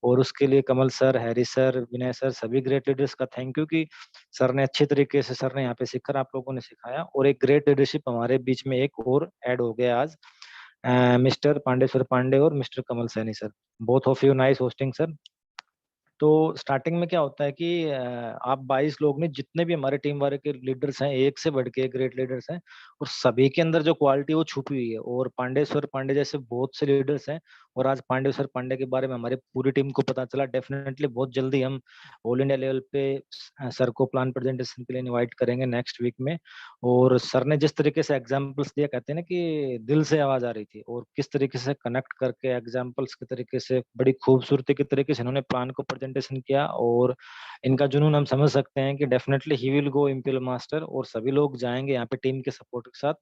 और उसके लिए कमल सर, हैरी सर, विनय सर, सभी ग्रेट लीडर्स का थैंक यू कि सर ने अच्छे तरीके से, सर ने यहाँ पे सीखकर आप लोगों ने सिखाया। और एक ग्रेट लीडरशिप हमारे बीच में एक और ऐड हो गया आज, मिस्टर पांडेश्वर पांडे और mister Kamal Saini sir. Both of you nice hosting sir. तो स्टार्टिंग में क्या होता है कि आप 22 लोग ने, जितने भी हमारे टीम वाले के लीडर्स हैं, एक से बढ़ के ग्रेट लीडर्स हैं, और सभी के अंदर जो क्वालिटी वो छुपी हुई है। और पांडेश्वर पांडे जैसे बहुत से लीडर्स हैं, और आज पांडेश्वर पांडे के बारे में हमारी पूरी टीम को पता चला। डेफिनेटली बहुत जल्दी हम ऑल इंडिया लेवल पे सर को प्लान प्रेजेंटेशन के लिए इन्वाइट करेंगे नेक्स्ट वीक में। और सर ने जिस तरीके से एग्जाम्पल्स दिया, कहते हैं ना कि दिल से आवाज आ रही थी, और किस तरीके से कनेक्ट करके एग्जाम्पल्स के तरीके से बड़ी खूबसूरती के तरीके से इन्होंने प्लान को प्रेजेंटेशन किया। और इनका जुनून हम समझ सकते हैं कि definitely he will go imperial master, और सभी लोग जाएंगे यहाँ पे टीम के सपोर्ट के साथ।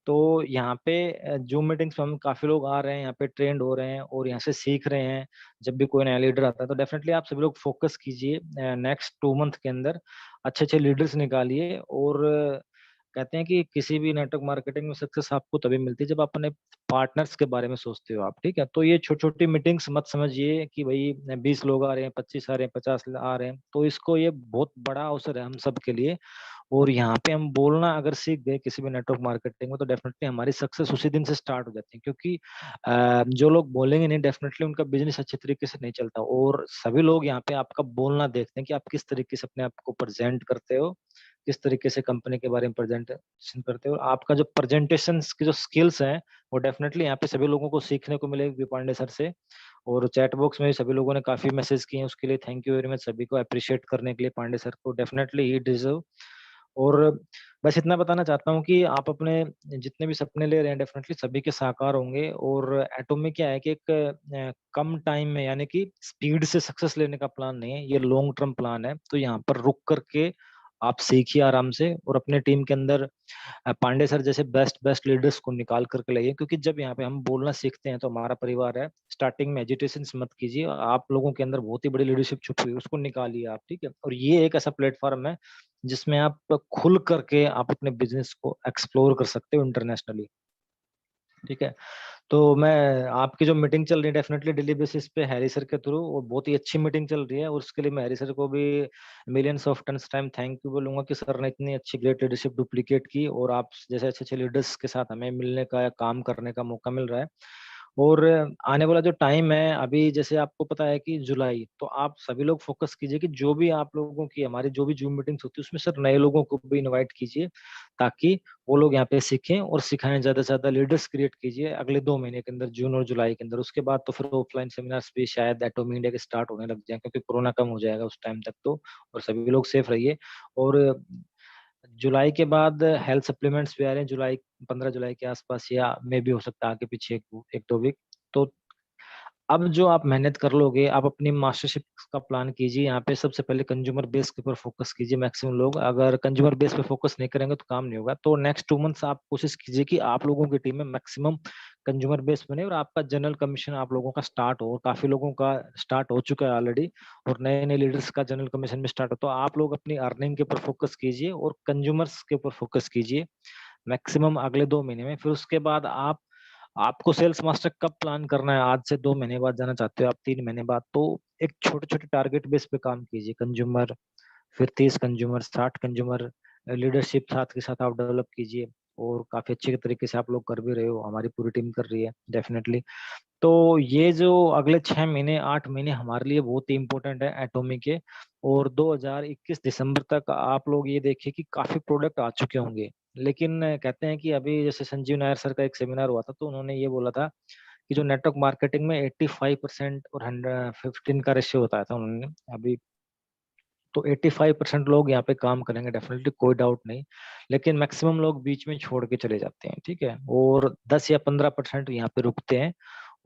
तो यहाँ पे जूम मीटिंग्स में हम काफी लोग आ रहे हैं, यहाँ पे ट्रेंड हो रहे हैं और यहाँ से सीख रहे हैं। जब भी कोई नया लीडर आता है तो डेफिनेटली आप सभी लोग फोकस कीजिए, नेक्स्ट 2 मंथ के अंदर अच्छे अच्छे लीडर्स निकालिए। और कहते हैं कि किसी भी नेटवर्क मार्केटिंग में सक्सेस आपको तभी मिलती है जब आप अपने पार्टनर्स के बारे में सोचते हो आप, ठीक है। तो ये छोटी छोटी मीटिंग्स मत समझिए कि भाई 20 लोग आ रहे हैं, 25 आ रहे हैं, 50 आ रहे हैं, तो इसको ये बहुत बड़ा अवसर है हम सब के लिए। और यहाँ पे हम बोलना अगर सीख गए किसी भी नेटवर्क मार्केटिंग में, तो डेफिनेटली हमारी सक्सेस उसी दिन से स्टार्ट हो जाती है, क्योंकि जो लोग बोलेंगे नहीं डेफिनेटली उनका बिजनेस अच्छे तरीके से नहीं चलता। और सभी लोग यहाँ पे आपका बोलना देखते हैं कि आप किस तरीके से अपने आप को प्रेजेंट करते हो, किस तरीके से कंपनी के बारे में प्रेजेंटेशन करते हो। आपका जो प्रेजेंटेशन की जो स्किल्स हैं वो डेफिनेटली यहाँ पे सभी लोगों को सीखने को मिलेगी पांडे सर से। और चैट बॉक्स में सभी लोगों ने काफी मैसेज किए हैं, उसके लिए थैंक यू वेरी मच सभी को अप्रिशिएट करने के लिए पांडे सर को, डेफिनेटली ही डिजर्व। और बस इतना बताना चाहता हूँ कि आप अपने जितने भी सपने ले रहे हैं डेफिनेटली सभी के साकार होंगे। और एटोम में क्या है कि एक कम टाइम में, यानी कि स्पीड से सक्सेस लेने का प्लान नहीं है, ये लॉन्ग टर्म प्लान है। तो यहाँ पर रुक करके आप सीखिए आराम से और अपने टीम के अंदर पांडे सर जैसे बेस्ट लीडर्स को निकाल करके लाइए, क्योंकि जब यहाँ पे हम बोलना सीखते हैं तो हमारा परिवार है, स्टार्टिंग में एजिटेशन मत कीजिए, आप लोगों के अंदर बहुत ही बड़ी लीडरशिप छुपी हुई है, उसको निकालिए आप, ठीक है। और ये एक ऐसा प्लेटफॉर्म है जिसमें आप खुल करके आप अपने बिजनेस को एक्सप्लोर कर सकते हो इंटरनेशनली, ठीक है। तो मैं आपकी जो मीटिंग चल रही है डेफिनेटली डेली बेसिस पे हैरी सर के थ्रू, और बहुत ही अच्छी मीटिंग चल रही है, और उसके लिए मैं हैरी सर को भी millions of tons time thank you बोलूंगा कि सर ने इतनी अच्छी ग्रेट लीडरशिप डुप्लीकेट की, और आप जैसे अच्छे अच्छे लीडर्स के साथ हमें मिलने का या काम करने का मौका मिल रहा है। और आने वाला जो टाइम है अभी, जैसे आपको पता है कि जुलाई, तो आप सभी लोग फोकस कीजिए कि जो भी आप लोगों की हमारी जो भी जूम मीटिंग्स होती है उसमें सर नए लोगों को भी इनवाइट कीजिए, ताकि वो लोग यहाँ पे सीखें और सिखाएं, ज्यादा से ज्यादा लीडर्स क्रिएट कीजिए अगले 2 महीने के अंदर, जून और जुलाई के अंदर। उसके बाद तो फिर ऑफलाइन सेमिनार्स भी शायद एटोमी इंडिया के स्टार्ट होने लग जाए, क्योंकि कोरोना कम हो जाएगा उस टाइम तक तो, और सभी लोग सेफ रहिए। और जुलाई के बाद हेल्थ सप्लीमेंट्स भी आ रहे हैं, जुलाई 15 जुलाई के आसपास, या मे भी हो सकता है आगे पीछे एक दो वीक। तो अब जो आप मेहनत कर लोगे, आप अपनी मास्टरशिप का प्लान कीजिए। यहाँ पे सबसे पहले कंज्यूमर बेस के ऊपर फोकस कीजिए। मैक्सिमम लोग अगर कंज्यूमर बेस पे फोकस नहीं करेंगे तो काम नहीं होगा। तो नेक्स्ट 2 मंथ्स आप कोशिश कीजिए कि आप लोगों की टीम में मैक्सिमम कंज्यूमर बेस बने, और आपका जनरल कमीशन आप लोगों का स्टार्ट हो। काफी लोगों का स्टार्ट हो चुका है ऑलरेडी, और नए नए लीडर्स का जनरल कमीशन भी स्टार्ट हो। तो आप लोग अपनी अर्निंग के ऊपर फोकस कीजिए और कंज्यूमर्स के ऊपर फोकस कीजिए मैक्सिमम अगले 2 महीने में। फिर उसके बाद आपको सेल्स मास्टर कब प्लान करना है, आज से 2 महीने बाद जाना चाहते हो आप, 3 महीने बाद, तो एक छोटे छोटे टारगेट बेस पे काम कीजिए। कंज्यूमर, फिर 30 कंज्यूमर, 60 कंज्यूमर लीडरशिप साथ के साथ आप डेवलप कीजिए, और काफी अच्छे तरीके से आप लोग कर भी रहे हो, हमारी पूरी टीम कर रही है डेफिनेटली। तो ये जो अगले 6 महीने 8 महीने हमारे लिए बहुत ही इंपॉर्टेंट है एटोमी के। और 2021 दिसंबर तक आप लोग ये देखिए कि काफी प्रोडक्ट आ चुके होंगे। लेकिन कहते हैं कि अभी जैसे संजीव नायर सर का एक सेमिनार हुआ था, तो उन्होंने ये बोला था कि जो नेटवर्क मार्केटिंग में 85% और 115 का रेशियो बताया था उन्होंने अभी। तो 85% लोग यहाँ पे काम करेंगे डेफिनेटली, कोई डाउट नहीं। लेकिन मैक्सिमम लोग बीच में छोड़ के चले जाते हैं, ठीक है। और 10 या 15% यहाँ पे रुकते हैं,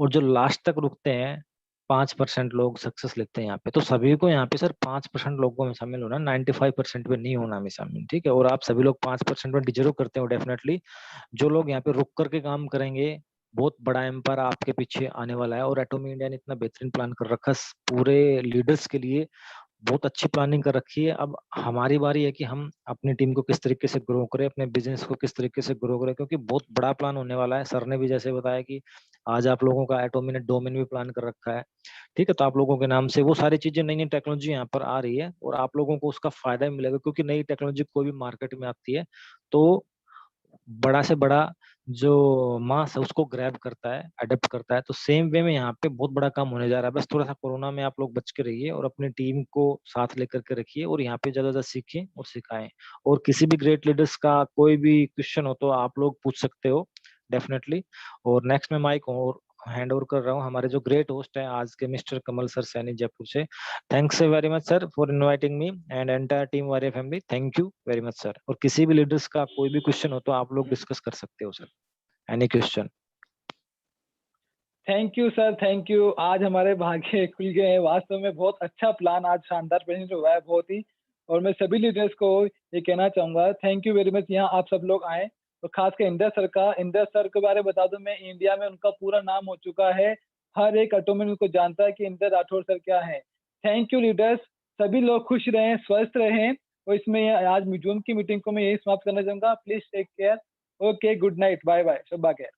और जो लास्ट तक रुकते हैं 5% लोग सक्सेस लेते हैं यहाँ पे। तो सभी को यहाँ पे सर 5% लोगों में शामिल होना, 95% में नहीं होना में शामिल, ठीक है। और आप सभी लोग 5% में डिजर्व करते हो डेफिनेटली। जो लोग यहाँ पे रुक करके काम करेंगे, बहुत बड़ा एम्पायर आपके पीछे आने वाला है। और एटोमी इंडिया ने इतना बेहतरीन प्लान कर रखा है पूरे लीडर्स के लिए, बहुत अच्छी प्लानिंग कर रखी है। अब हमारी बारी है कि हम अपनी टीम को किस तरीके से ग्रो करें, अपने बिजनेस को किस तरीके से ग्रो करें, क्योंकि बहुत बड़ा प्लान होने वाला है। सर ने भी जैसे बताया कि आज आप लोगों का एटोमी ने डोमेन भी प्लान कर रखा है, ठीक है। तो आप लोगों के नाम से वो सारी चीजें, नई नई टेक्नोलॉजी यहाँ पर आ रही है, और आप लोगों को उसका फायदा भी मिलेगा, क्योंकि नई टेक्नोलॉजी कोई भी मार्केट में आती है तो बड़ा से बड़ा जो मास है उसको ग्रैब करता है, अडेप्ट करता है। तो सेम वे में यहाँ पे बहुत बड़ा काम होने जा रहा है। बस थोड़ा सा कोरोना में आप लोग बच के रहिए, और अपनी टीम को साथ लेकर के रखिए, और यहाँ पे ज्यादा ज्यादा सीखें और सिखाएं। और किसी भी ग्रेट लीडर्स का कोई भी क्वेश्चन हो तो आप लोग पूछ सकते हो डेफिनेटली। और नेक्स्ट में माइक और हैंड ओवर कर रहा हूँ हमारे जो ग्रेट होस्ट है आज के, मिस्टर कमल सर सैनी जयपुर से। Thanks very much sir for inviting me and entire team warrior family. Thank you very much sir. और किसी भी लीडर्स का कोई भी क्वेश्चन हो तो आप लोग डिस्कस कर सकते हो sir, any question. Thank you sir, thank you. आज हमारे भाग्य खुल गए हैं, वास्तव में बहुत अच्छा प्लान आज शानदार प्रेजेंट हुआ है, बहुत ही। और मैं सभी लीडर्स को ये कहना चाहूंगा, थैंक यू वेरी मच, यहाँ आप सब लोग आए। और खासकर इंदर सर के बारे में बता दूं, मैं इंडिया में उनका पूरा नाम हो चुका है, हर एक ऑटोमेन उनको जानता है कि इंदर राठौर सर क्या है। थैंक यू लीडर्स, सभी लोग खुश रहें, स्वस्थ रहें। और इसमें आज जून की मीटिंग को मैं यही समाप्त करना चाहूंगा। Please take care. Okay, good night, bye bye, शब्बा खैर।